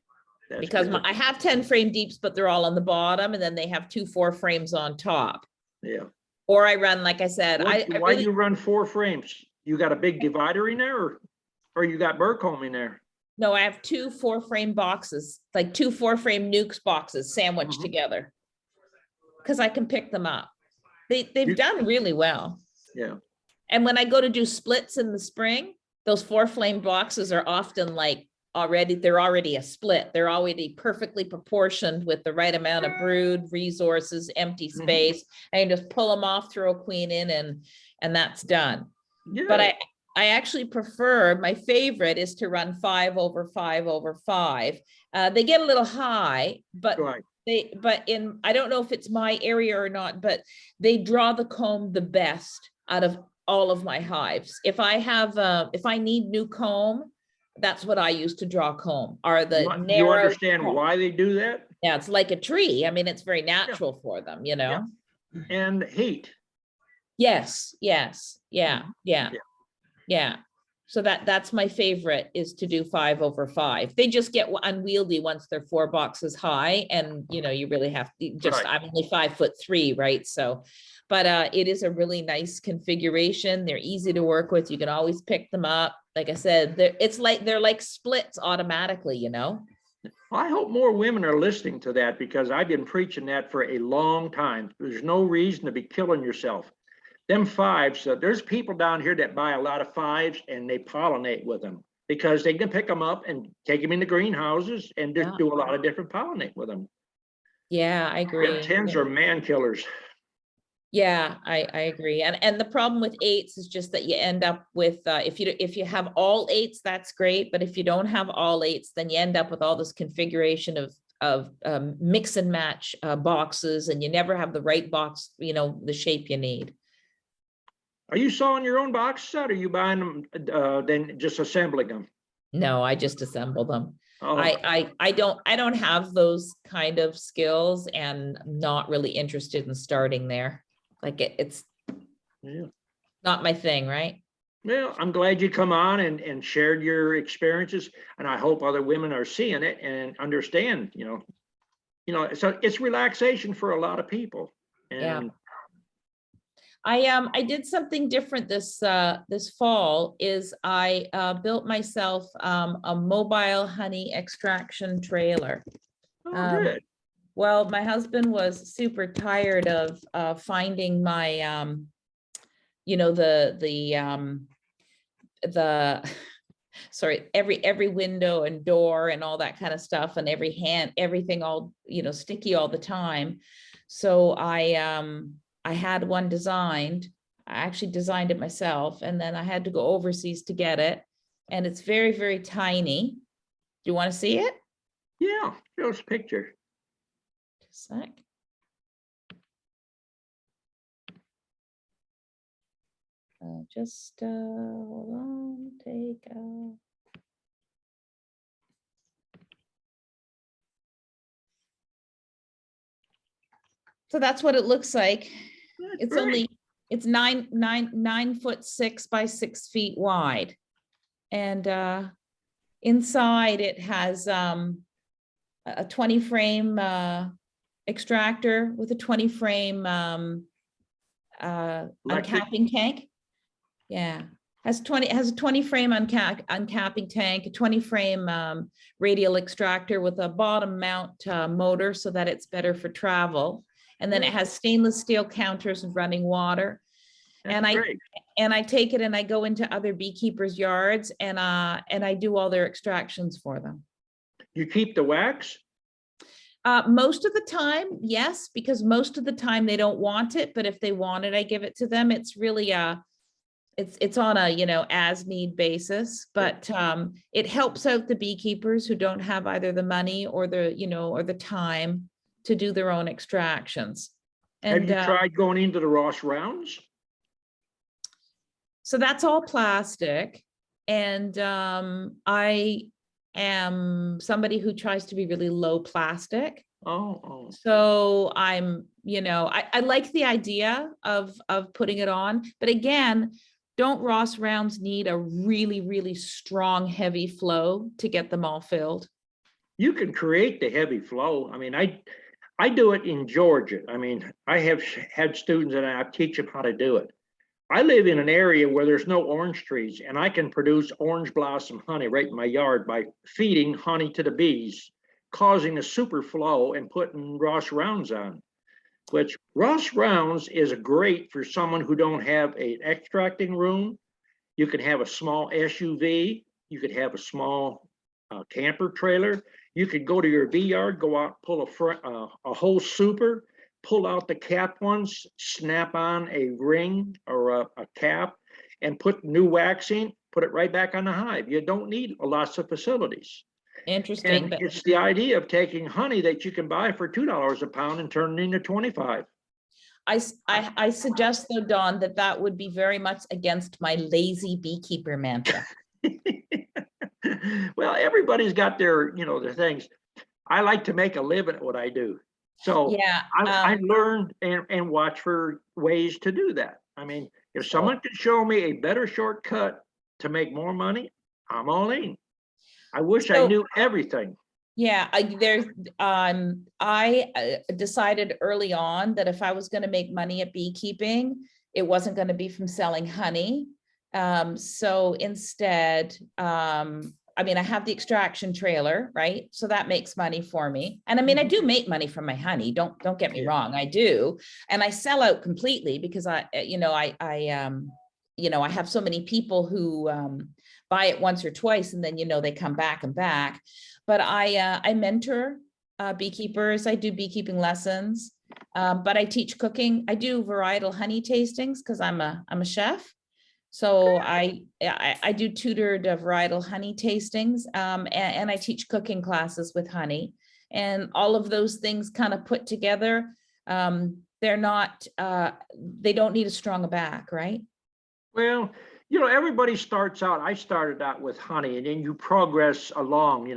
That's because I have 10 frame deeps, but they're all on the bottom, and then they have 2 4 frames on top. Yeah. Or I run, like I said, why do you run 4 frames? You got a big divider in there, or you got burr comb in there? No, I have 2 4 frame boxes, like 2 4 frame nukes boxes sandwiched together, because I can pick them up. They've done really well. Yeah. And when I go to do splits in the spring, those 4 frame boxes are often like they're already a split. They're already perfectly proportioned with the right amount of brood, resources, empty space. I can just pull them off, throw a queen in, and that's done. Yeah. But I actually prefer, my favorite is to run 5/5/5. They get a little high, but I don't know if it's my area or not, but they draw the comb the best out of all of my hives. If I need new comb, That's what I use to draw comb, are the You narrow. understand comb. why they do that? Yeah, it's like a tree. I mean, it's very natural for them, you know? And heat. Yes, yes, yeah, yeah, Yeah. yeah. So that's my favorite, is to do 5/5. They just get unwieldy once they're 4 boxes high, and you know, you really have to just, Right. I'm only 5'3", right? So, but it is a really nice configuration. They're easy to work with. You can always pick them up. Like I said, they're like splits automatically, you know? I hope more women are listening to that, because I've been preaching that for a long time. There's no reason to be killing yourself. Them fives, there's people down here that buy a lot of fives and they pollinate with them, because they can pick them up and take them into greenhouses and just Yeah. do a lot of different pollinate with them. Yeah, I agree. Them tens are man killers. Yeah, I agree. And the problem with 8s is just that you end up with, if you have all 8s, that's great. But if you don't have all 8s, then you end up with all this configuration of mix and match boxes, and you never have the right box, you know, the shape you need. Are you sawing your own boxes out, or are you buying them, then just assembling them? No, I just assemble them. Oh, I don't have those kind of skills, and I'm not really interested in starting there. Like it's yeah. not my thing, right? Well, I'm glad you come on and shared your experiences, and I hope other women are seeing it and understand, so it's relaxation for a lot of people. Yeah. And I did something different this fall. Is I built myself a mobile honey extraction trailer. oh, good. Well, my husband was super tired of finding my the sorry, every window and door and all that kind of stuff, and everything all, sticky all the time. So I had one designed. I actually designed it myself, and then I had to go overseas to get it. And it's very, very tiny. Do you want to see it? Yeah, show us a picture. Just a sec. Hold on, take So that's what it looks like. That's It's great. it's 9'6" by 6 feet wide. And inside it has a 20 frame extractor with a 20 frame uncapping tank. Yeah, has a 20 frame uncapping tank, a 20 frame radial extractor with a bottom mount motor so that it's better for travel. And then it has stainless steel counters and running water. That's great. And I take it and I go into other beekeepers' yards and I do all their extractions for them. You keep the wax? Most of the time, yes, because most of the time they don't want it, but if they want it, I give it to them. It's really it's on a, as need basis, but it helps out the beekeepers who don't have either the money or the time to do their own extractions. And Have you tried going into the Ross rounds? so that's all plastic. And I am somebody who tries to be really low plastic. Oh. So I'm, I like the idea of putting it on, but again, don't Ross rounds need a really, really strong, heavy flow to get them all filled? You can create the heavy flow. I mean, I do it in Georgia. I mean, I have had students and I teach them how to do it. I live in an area where there's no orange trees, and I can produce orange blossom honey right in my yard by feeding honey to the bees, causing a super flow and putting Ross rounds on, which Ross rounds is great for someone who don't have an extracting room. You can have a small SUV. You could have a small camper trailer. You could go to your bee yard, go out, pull a whole super, pull out the cap ones, snap on a ring or a cap, and put new wax in, put it right back on the hive. You don't need lots of facilities. Interesting. And it's the idea of taking honey that you can buy for $2 a pound and turn it into 25. I suggest though, Dawn, that would be very much against my lazy beekeeper mantra. Well, everybody's got their, their things. I like to make a living at what I do. So Yeah. I learned and watch for ways to do that. I mean, if someone could show me a better shortcut to make more money, I'm all in. I wish I So- knew everything. Yeah, I decided early on that if I was going to make money at beekeeping, it wasn't going to be from selling honey. So instead, I mean, I have the extraction trailer, right? So that makes money for me. And I mean, I do make money from my honey. Don't get me wrong, I do. And I sell out completely because I have so many people who buy it once or twice and then, they come back and back. But I mentor beekeepers. I do beekeeping lessons, but I teach cooking. I do varietal honey tastings because I'm a chef. So I do tutored varietal honey tastings, and I teach cooking classes with honey, and all of those things kind of put together. They're not, they don't need as strong a back, right? Well, everybody starts out, I started out with honey, and then you progress along,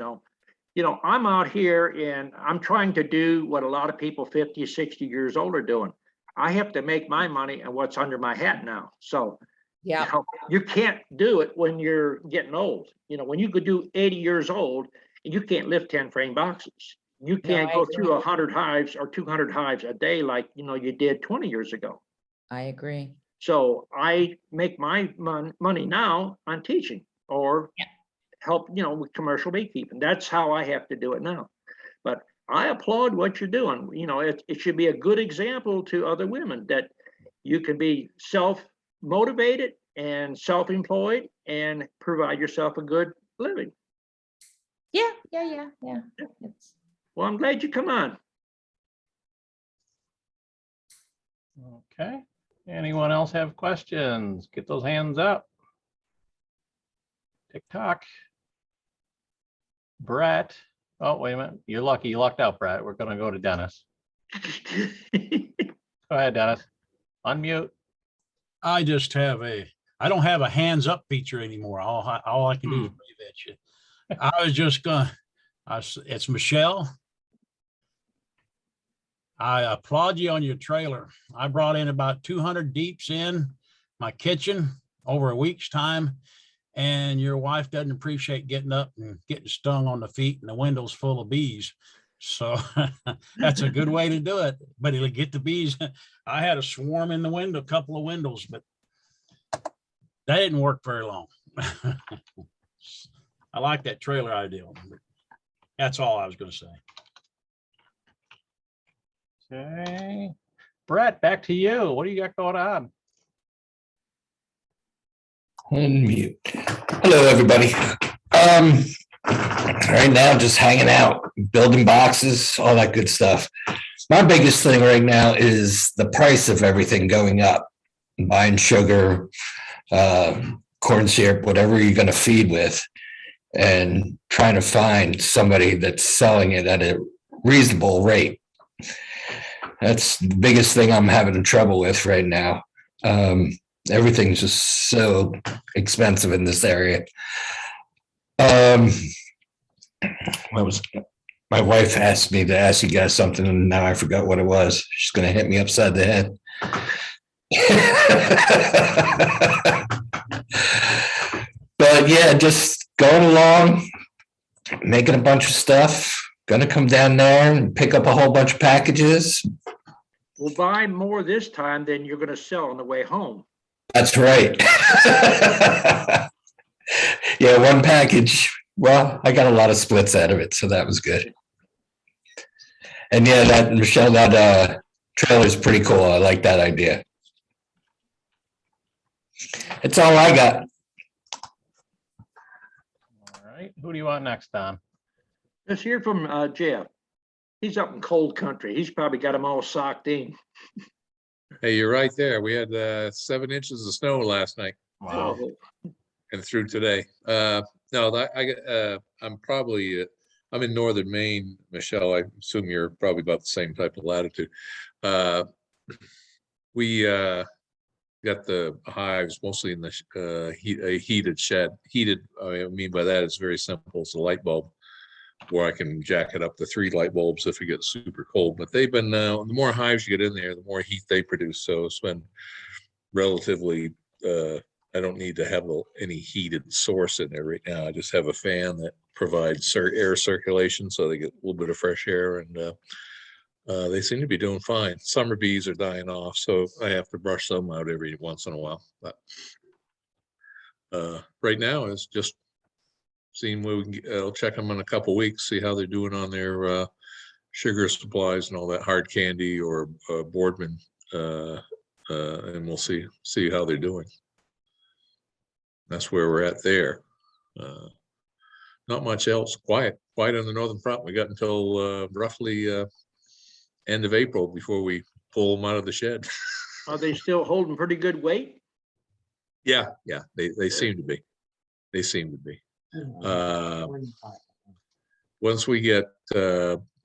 I'm out here and I'm trying to do what a lot of people 50, 60 years old are doing. I have to make my money and what's under my hat now. So Yeah. you can't do it when you're getting old. When you could do 80 years old, you can't lift 10 frame boxes. You can't I go agree. through 100 hives or 200 hives a day like, you did 20 years ago. I agree. So I make my money now on teaching or help, with commercial beekeeping. That's how I have to do it now. But I applaud what you're doing. It should be a good example to other women that you can be self-motivated and self-employed and provide yourself a good living. Yeah. It's, Well, I'm glad you come on. Okay. Anyone else have questions? Get those hands up. TikTok. Brett. Oh, wait a minute. You're lucky. You lucked out, Brett. We're going to go to Dennis. Go ahead, Dennis. Unmute. I don't have a hands up feature anymore. All I can do is wave at you. I was just it's Michelle. I applaud you on your trailer. I brought in about 200 deeps in my kitchen over a week's time, and your wife doesn't appreciate getting up and getting stung on the feet and the window's full of bees. So that's a good way to do it, but it'll get the bees. I had a swarm in the window, a couple of windows, but that didn't work very long. I like that trailer idea. That's all I was going to say. Okay. Brett, back to you. What do you got going on? Unmute. Hello, everybody. Right now, just hanging out, building boxes, all that good stuff. My biggest thing right now is the price of everything going up. Buying sugar, corn syrup, whatever you're going to feed with, and trying to find somebody that's selling it at a reasonable rate. That's the biggest thing I'm having trouble with right now. Everything's just so expensive in this area. My wife asked me to ask you guys something, and now I forgot what it was. She's going to hit me upside the head. But yeah, just going along, making a bunch of stuff. Going to come down there and pick up a whole bunch of packages. We'll buy more this time than you're going to sell on the way home. That's right. Yeah, one package. Well, I got a lot of splits out of it, so that was good. And yeah, that Michelle, that trailer is pretty cool. I like that idea. That's all I got. All right. Who do you want next, Don? Let's hear from Jeff. He's up in cold country. He's probably got them all socked in. Hey, you're right there. We had 7 inches of snow last night Wow. and through today. No, I'm probably I'm in northern Maine, Michelle. I assume you're probably about the same type of latitude. We got the hives mostly in the a heated shed. Heated, I mean by that, it's very simple. It's a light bulb where I can jack it up to 3 light bulbs if it gets super cold. But they've been, the more hives you get in there, the more heat they produce. So it's been relatively, I don't need to have any heated source in there right now. I just have a fan that provides air circulation so they get a little bit of fresh air, and they seem to be doing fine. Summer bees are dying off, so I have to brush them out every once in a while. But right now it's just seeing where we can I'll check them in a couple weeks, see how they're doing on their sugar supplies and all that hard candy or Boardman, and we'll see how they're doing. That's where we're at there. Not much else. Quiet on the northern front. We got until roughly end of April before we pull them out of the shed. Are they still holding pretty good weight? Yeah, they seem to be. They seem to be. Once we get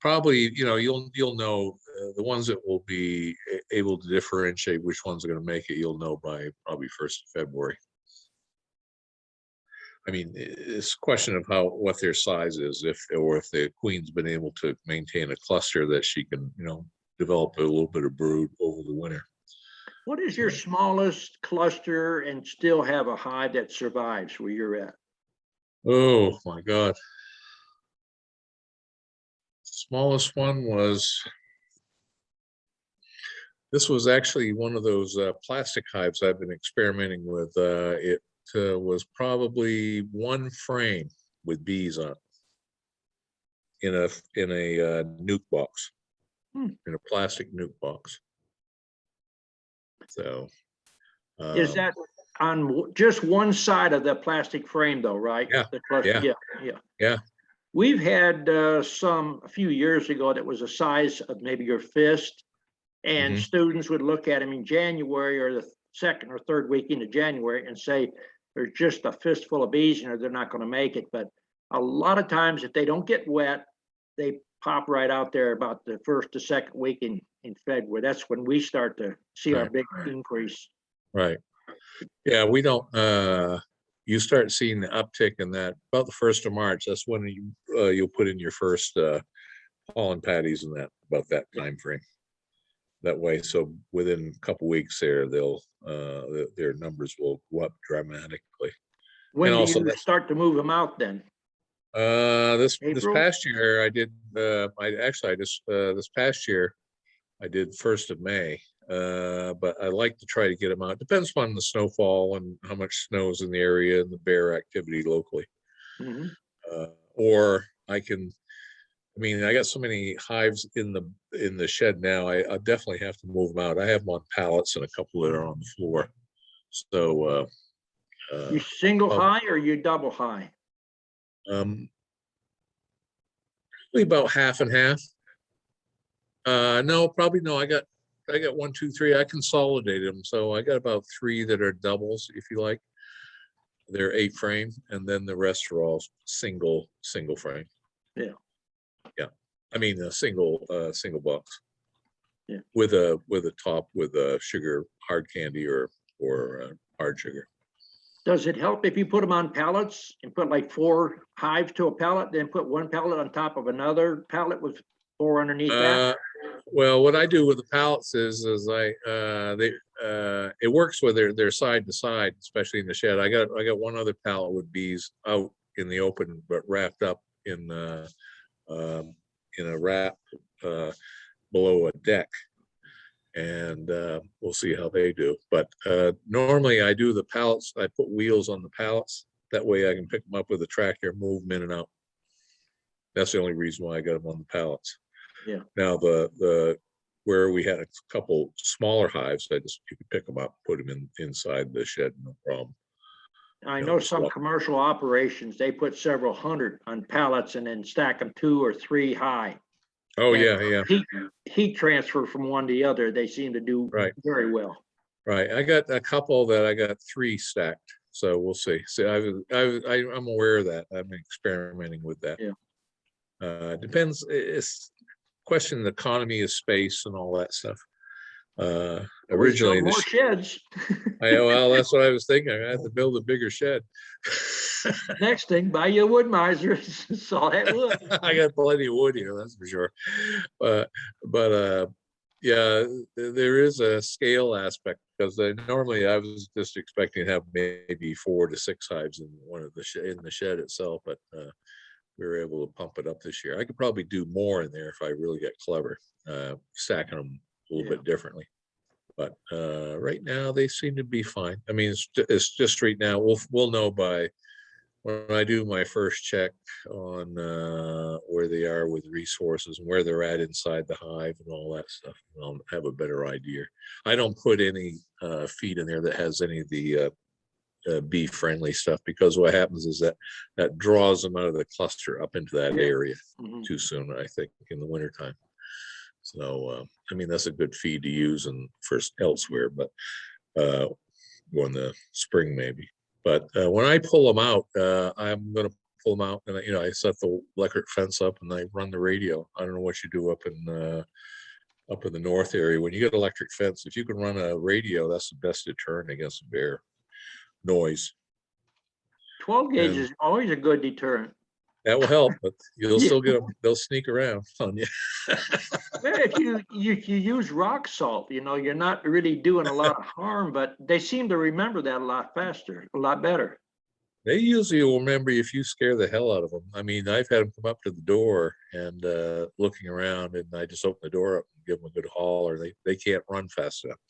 probably, you'll know the ones that will be able to differentiate which ones are going to make it. You'll know by probably 1st of February. I mean, it's a question of what their size is, if the queen's been able to maintain a cluster that she can, develop a little bit of brood over the winter. What is your smallest cluster and still have a hive that survives where you're at? Oh my God. Smallest one this was actually one of those plastic hives I've been experimenting with. It was probably 1 frame with bees on it in a nuke box, in a plastic nuke box. So Is that on just one side of the plastic frame though, right? Yeah, The cluster, yeah. We've had some a few years ago that was the size of maybe your fist, and students would look at them in January or the 2nd or 3rd week into January and say, there's just a fistful of bees in there, they're not going to make it. But a lot of times if they don't get wet, they pop right out there about the 1st to 2nd week in February. That's when we start to see our big increase. Right. Yeah, we don't, you start seeing the uptick in that about the 1st of March. That's when you'll put in your first pollen patties in that, about that time frame. That way, so within a couple weeks there, their numbers will go up dramatically. When And do also you start to move them out then? This April? past year I did, this past year I did 1st of May. But I like to try to get them out. Depends on the snowfall and how much snow is in the area and the bear activity locally. Or I got so many hives in the shed now. I definitely have to move them out. I have them on pallets and a couple that are on the floor. So You single high or you double high? probably about half and half. No, probably no. I got 1, 2, 3. I consolidated them, so I got about 3 that are doubles, if you like. They're 8 frame, and then the rest are all single frame. Yeah. I mean a single box. Yeah. With a top with a sugar, hard candy or hard sugar. Does it help if you put them on pallets and put like 4 hives to a pallet, then put 1 pallet on top of another pallet with 4 underneath that? Well, what I do with the pallets is it works with their side to side, especially in the shed. I got 1 other pallet with bees out in the open, but wrapped up in a wrap below a deck, and we'll see how they do. But normally I do the pallets. I put wheels on the pallets. That way I can pick them up with a tractor, move them in and out. That's the only reason why I got them on the pallets. Yeah. Now where we had a couple smaller hives, you could pick them up, put them inside the shed, no problem. I know some commercial operations, they put several hundred on pallets and then stack them 2 or 3 high. Oh, And yeah. Heat transfer from one to the other, they seem to do very well. Right. I got a couple that I got 3 stacked. So we'll see. So I'm aware of that. I've been experimenting with that. Yeah. Depends. It's question of the economy of space and all that stuff. Originally, More sheds. well, that's what I was thinking. I had to build a bigger shed. Next thing, buy you a wood miser, saw that wood. I got plenty of wood here, that's for sure. But yeah, there is a scale aspect because normally I was just expecting to have maybe 4 to 6 hives in one of the in the shed itself, but we were able to pump it up this year. I could probably do more in there if I really get clever, stacking them a little bit differently. But right now they seem to be fine. I mean, it's just right now. We'll know by when I do my first check on where they are with resources and where they're at inside the hive and all that stuff. I'll have a better idea. I don't put any feed in there that has any of the bee friendly stuff, because what happens is that draws them out of the cluster up into that area too soon, I think, in the wintertime. So, I mean, that's a good feed to use and first elsewhere, but or in the spring maybe. But when I pull them out, I'm going to pull them out, and I set the electric fence up and I run the radio. I don't know what you do up in the north area. When you get electric fence, if you can run a radio, that's the best deterrent against bear noise. 12 gauge is always a good deterrent. That will help, but you'll still get them. They'll sneak around on you. If you use rock salt, you're not really doing a lot of harm, but they seem to remember that a lot faster, a lot better. They usually will remember if you scare the hell out of them. I mean, I've had them come up to the door and looking around, and I just open the door up and give them a good holler. They can't run fast enough.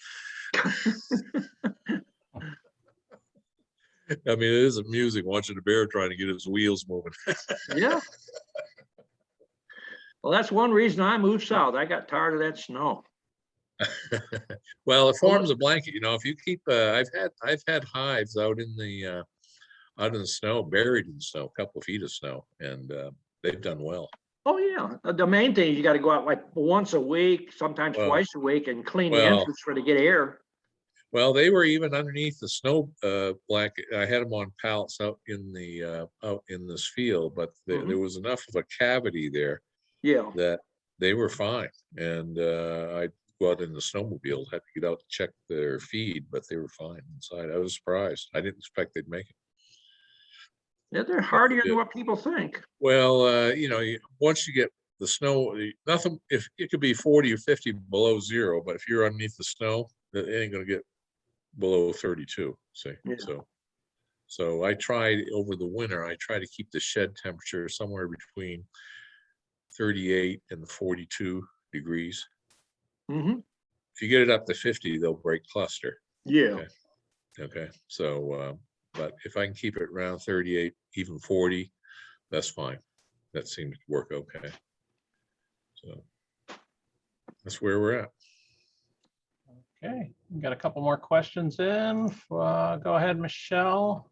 I mean, it is amusing watching a bear trying to get his wheels moving. Yeah. Well, that's one reason I moved south. I got tired of that snow. Well, it forms a blanket. If you keep, I've had hives out in the snow, buried in snow, a couple of feet of snow, and they've done well. Oh yeah, the main thing is you got to go out like once a week, sometimes twice a week, and clean the entrance to get air. Well, they were even underneath the snow blanket. I had them on pallets out in this field, but there was enough of a cavity there that they were fine. And I go out in the snowmobile, had to get out to check their feed, but they were fine inside. I was surprised. I didn't expect they'd make it. Yeah, they're hardier than what people think. Well, once you get the snow, nothing. If it could be 40 or 50 below zero, but if you're underneath the snow, it ain't gonna get below 32. See, so I tried over the winter. I try to keep the shed temperature somewhere between 38 and 42 degrees. If you get it up to 50, they'll break cluster. Yeah. Okay. So, but if I can keep it around 38, even 40, that's fine. That seems to work okay. So that's where we're at. Okay, we got a couple more questions in. Go ahead, Michelle.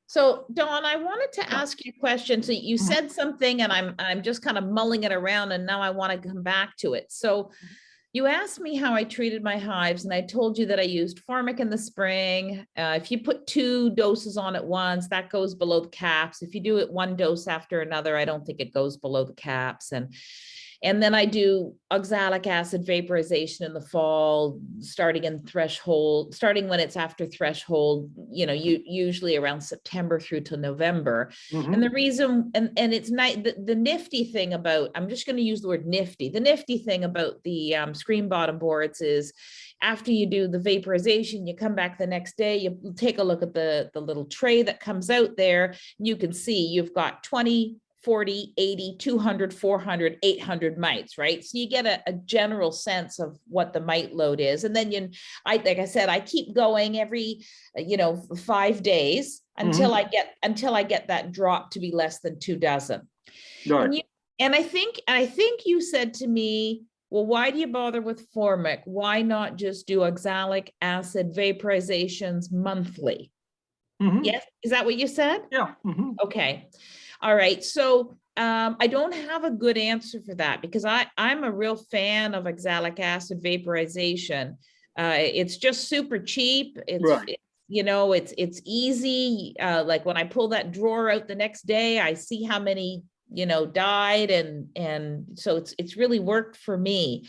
So Dawn, I wanted to ask you a question. So you said something and I'm just kind of mulling it around, and now I want to come back to it. So you asked me how I treated my hives, and I told you that I used formic in the spring. If you put 2 doses on at once, that goes below the caps. If you do it 1 dose after another, I don't think it goes below the caps. And then I do oxalic acid vaporization in the fall, starting when it's after threshold, usually around September through to November. And the reason, and it's nice, the nifty thing about, I'm just going to use the word nifty. The nifty thing about the screen bottom boards is after you do the vaporization, you come back the next day, you take a look at the little tray that comes out there. You can see you've got 20, 40, 80, 200, 400, 800 mites, right? So you get a general sense of what the mite load is. And then like I said, I keep going every, 5 days until I get that drop to be less than 2 dozen. Right. And I think you said to me, well, why do you bother with formic? Why not just do oxalic acid vaporizations monthly? Yes. Is that what you said? Yeah. Okay. All right. So I don't have a good answer for that, because I'm a real fan of oxalic acid vaporization. It's just super cheap. It's easy. Like when I pull that drawer out the next day, I see how many died, and so it's really worked for me.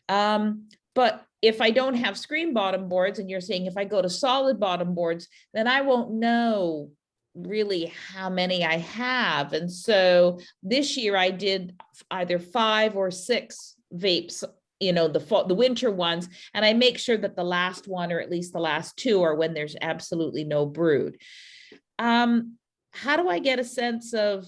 But if I don't have screen bottom boards, and you're saying if I go to solid bottom boards, then I won't know really how many I have. And so this year I did either 5 or 6 vapes, the winter ones, and I make sure that the last one, or at least the last 2, are when there's absolutely no brood. How do I get a sense of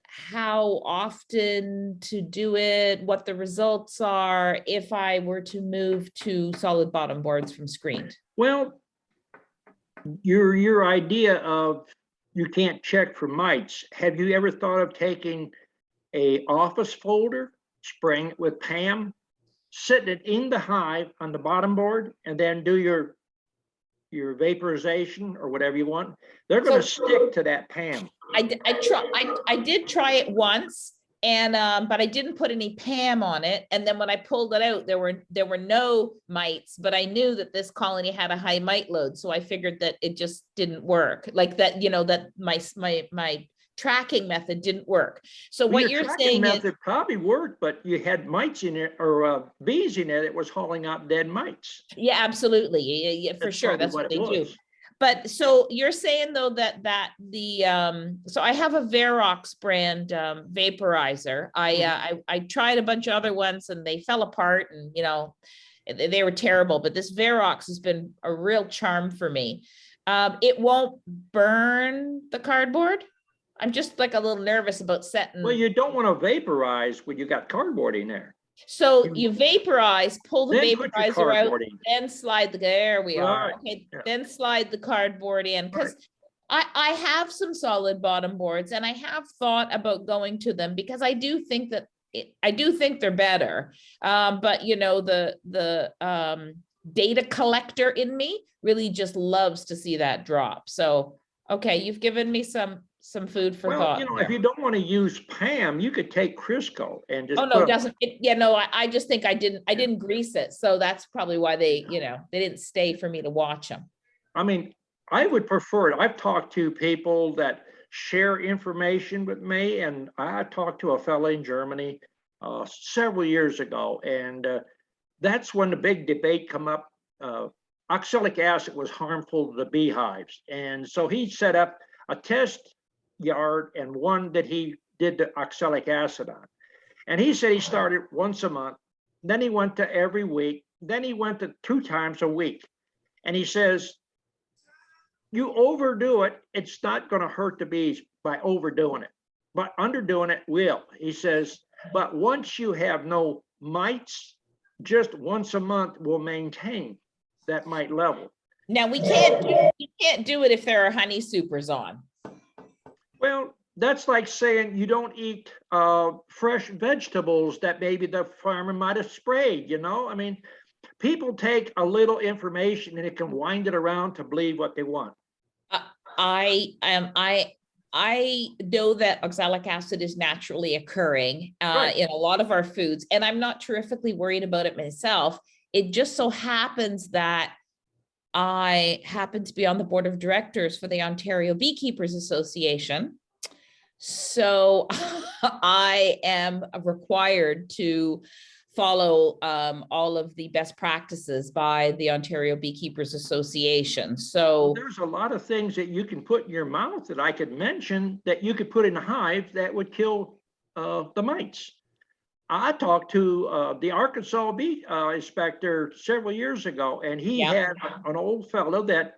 how often to do it, what the results are if I were to move to solid bottom boards from screened? Well, your idea of you can't check for mites, have you ever thought of taking a office folder, spraying it with PAM, sitting it in the hive on the bottom board, and then do your vaporization or whatever you want? They're going to stick to that PAM. I did try it once, and but I didn't put any PAM on it. And then when I pulled it out, there were no mites, but I knew that this colony had a high mite load, so I figured that it just didn't work. Like that, that my tracking method didn't work. So what you're saying is method probably worked, but you had mites in it, or bees in it that was hauling out dead mites. Yeah, absolutely. Yeah, for sure. That's what they do. But so you're saying though that the so I have a Verox brand vaporizer. I tried a bunch of other ones and they fell apart, and they were terrible. But this Verox has been a real charm for me. It won't burn the cardboard. I'm just like a little nervous about setting. Well, you don't want to vaporize when you got cardboard in there. So you vaporize, pull the Then put your vaporizer out, cardboard in. then slide there we are. Right. Okay, Yeah. then slide the cardboard in, because I have some solid bottom boards, and I have thought about going to them because I do think that they're better. But the data collector in me really just loves to see that drop. So okay, you've given me some food for thought. If you don't want to use PAM, you could take Crisco and just. Oh no, it doesn't. I just think I didn't grease it, so that's probably why they didn't stay for me to watch them. I mean, I would prefer it. I've talked to people that share information with me, and I talked to a fellow in Germany several years ago, and that's when the big debate come up. Oxalic acid was harmful to the beehives, and so he set up a test yard and one that he did the oxalic acid on. And he said he started once a month, then he went to every week, then he went to 2 times a week. And he says, you overdo it, it's not going to hurt the bees by overdoing it, but underdoing it will. He says, but once you have no mites, just once a month will maintain that mite level. Now you can't do it if there are honey supers on. Well, that's like saying you don't eat fresh vegetables that maybe the farmer might have sprayed, I mean, people take a little information and it can wind it around to believe what they want. I know that oxalic acid is naturally occurring in a lot of our foods, and I'm not terrifically worried about it myself. It just so happens that I happen to be on the board of directors for the Ontario Beekeepers Association. So I am required to follow all of the best practices by the Ontario Beekeepers Association. So there's a lot of things that you can put in your mouth that I could mention that you could put in a hive that would kill the mites. I talked to the Arkansas bee inspector several years ago, and he had an old fellow that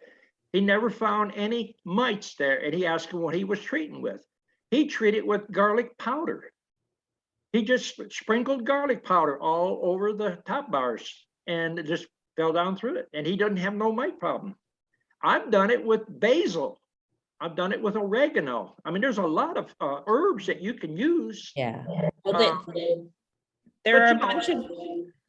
he never found any mites there, and he asked him what he was treating with. He treated with garlic powder. He just sprinkled garlic powder all over the top bars, and it just fell down through it, and he doesn't have no mite problem. I've done it with basil. I've done it with oregano. I mean, there's a lot of herbs that you can use. yeah. Well, there are a bunch of,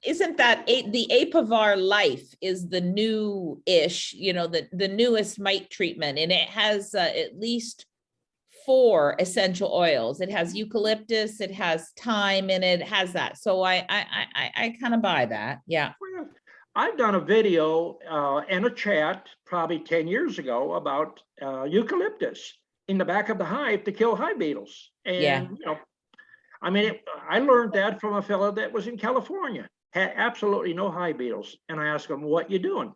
isn't that the Apivar Life is the new-ish, the newest mite treatment, and it has at least 4 essential oils. It has eucalyptus, it has thyme in it, has that. So I kind of buy that. Yeah. Well, I've done a video and a chat probably 10 years ago about eucalyptus. in the back of the hive to kill hive beetles. Yeah. And, I mean, I learned that from a fellow that was in California, had absolutely no hive beetles. And I asked him, what you doing?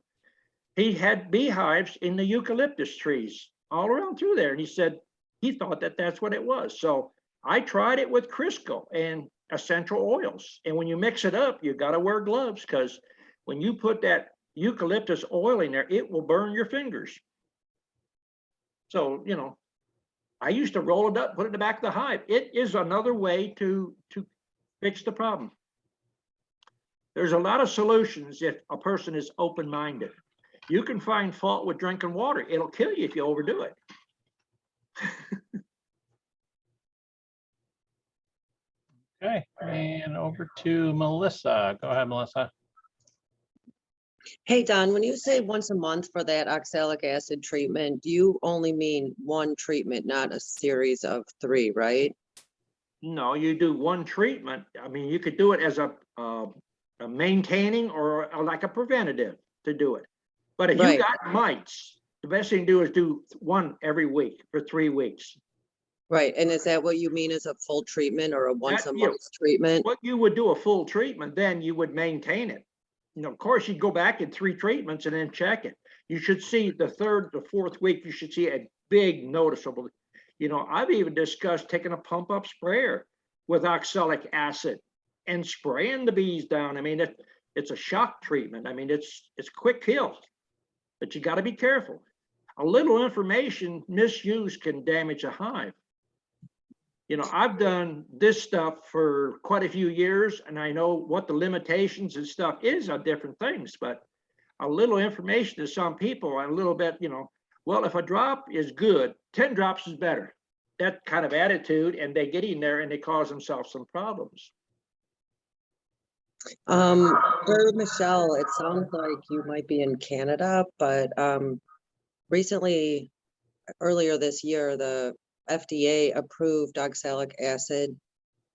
He had beehives in the eucalyptus trees all around through there. And he said, he thought that that's what it was. So I tried it with Crisco and essential oils. And when you mix it up, you got to wear gloves, because when you put that eucalyptus oil in there, it will burn your fingers. So, I used to roll it up, put it in the back of the hive. It is another way to fix the problem. There's a lot of solutions if a person is open-minded. You can find fault with drinking water. It'll kill you if you overdo it. Okay, and over to Melissa. Go ahead, Melissa. Hey, Don, when you say once a month for that oxalic acid treatment, you only mean one treatment, not a series of 3, right? No, you do one treatment. I mean, you could do it as a maintaining or like a preventative to do it. But if you Right. got mites, the best thing to do is do one every week for 3 weeks. Right, and is that what you mean as a full treatment or a once a yeah. month treatment? What you would do a full treatment, then you would maintain it. Of course, you'd go back in 3 treatments and then check it. You should see the 3rd to 4th week, you should see a big noticeable. I've even discussed taking a pump up sprayer with oxalic acid and spraying the bees down. I mean, it's a shock treatment. I mean, it's quick kill, but you got to be careful. A little information misused can damage a hive. I've done this stuff for quite a few years, and I know what the limitations and stuff is on different things, but a little information to some people, and a little bit, well, if a drop is good, 10 drops is better. That kind of attitude, and they get in there and they cause themselves some problems. For Michelle, it sounds like you might be in Canada, but recently, earlier this year, the FDA approved oxalic acid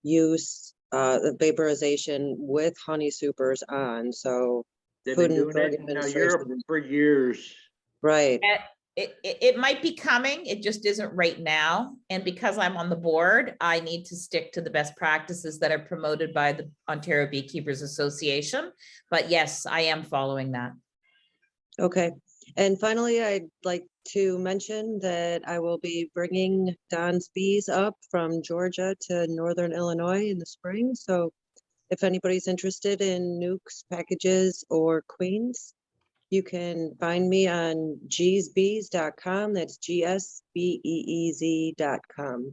use, the vaporization with honey supers on, so They've Food been and doing Drug it in Europe Administration. for years. right. It might be coming, it just isn't right now. And because I'm on the board, I need to stick to the best practices that are promoted by the Ontario Beekeepers Association. But yes, I am following that. Okay, and finally, I'd like to mention that I will be bringing Don's bees up from Georgia to Northern Illinois in the spring. So if anybody's interested in nukes, packages, or queens, you can find me on gsbees.com. That's gsbeez.com.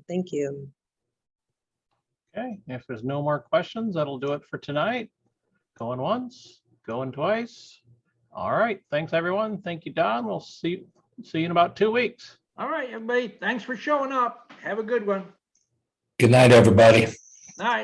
Thank you. Okay, if there's no more questions, that'll do it for tonight. Going once, going twice. All right, thanks everyone. Thank you, Don. We'll see you in about 2 weeks. All right, everybody, thanks for showing up. Have a good one. Good night, everybody. All right.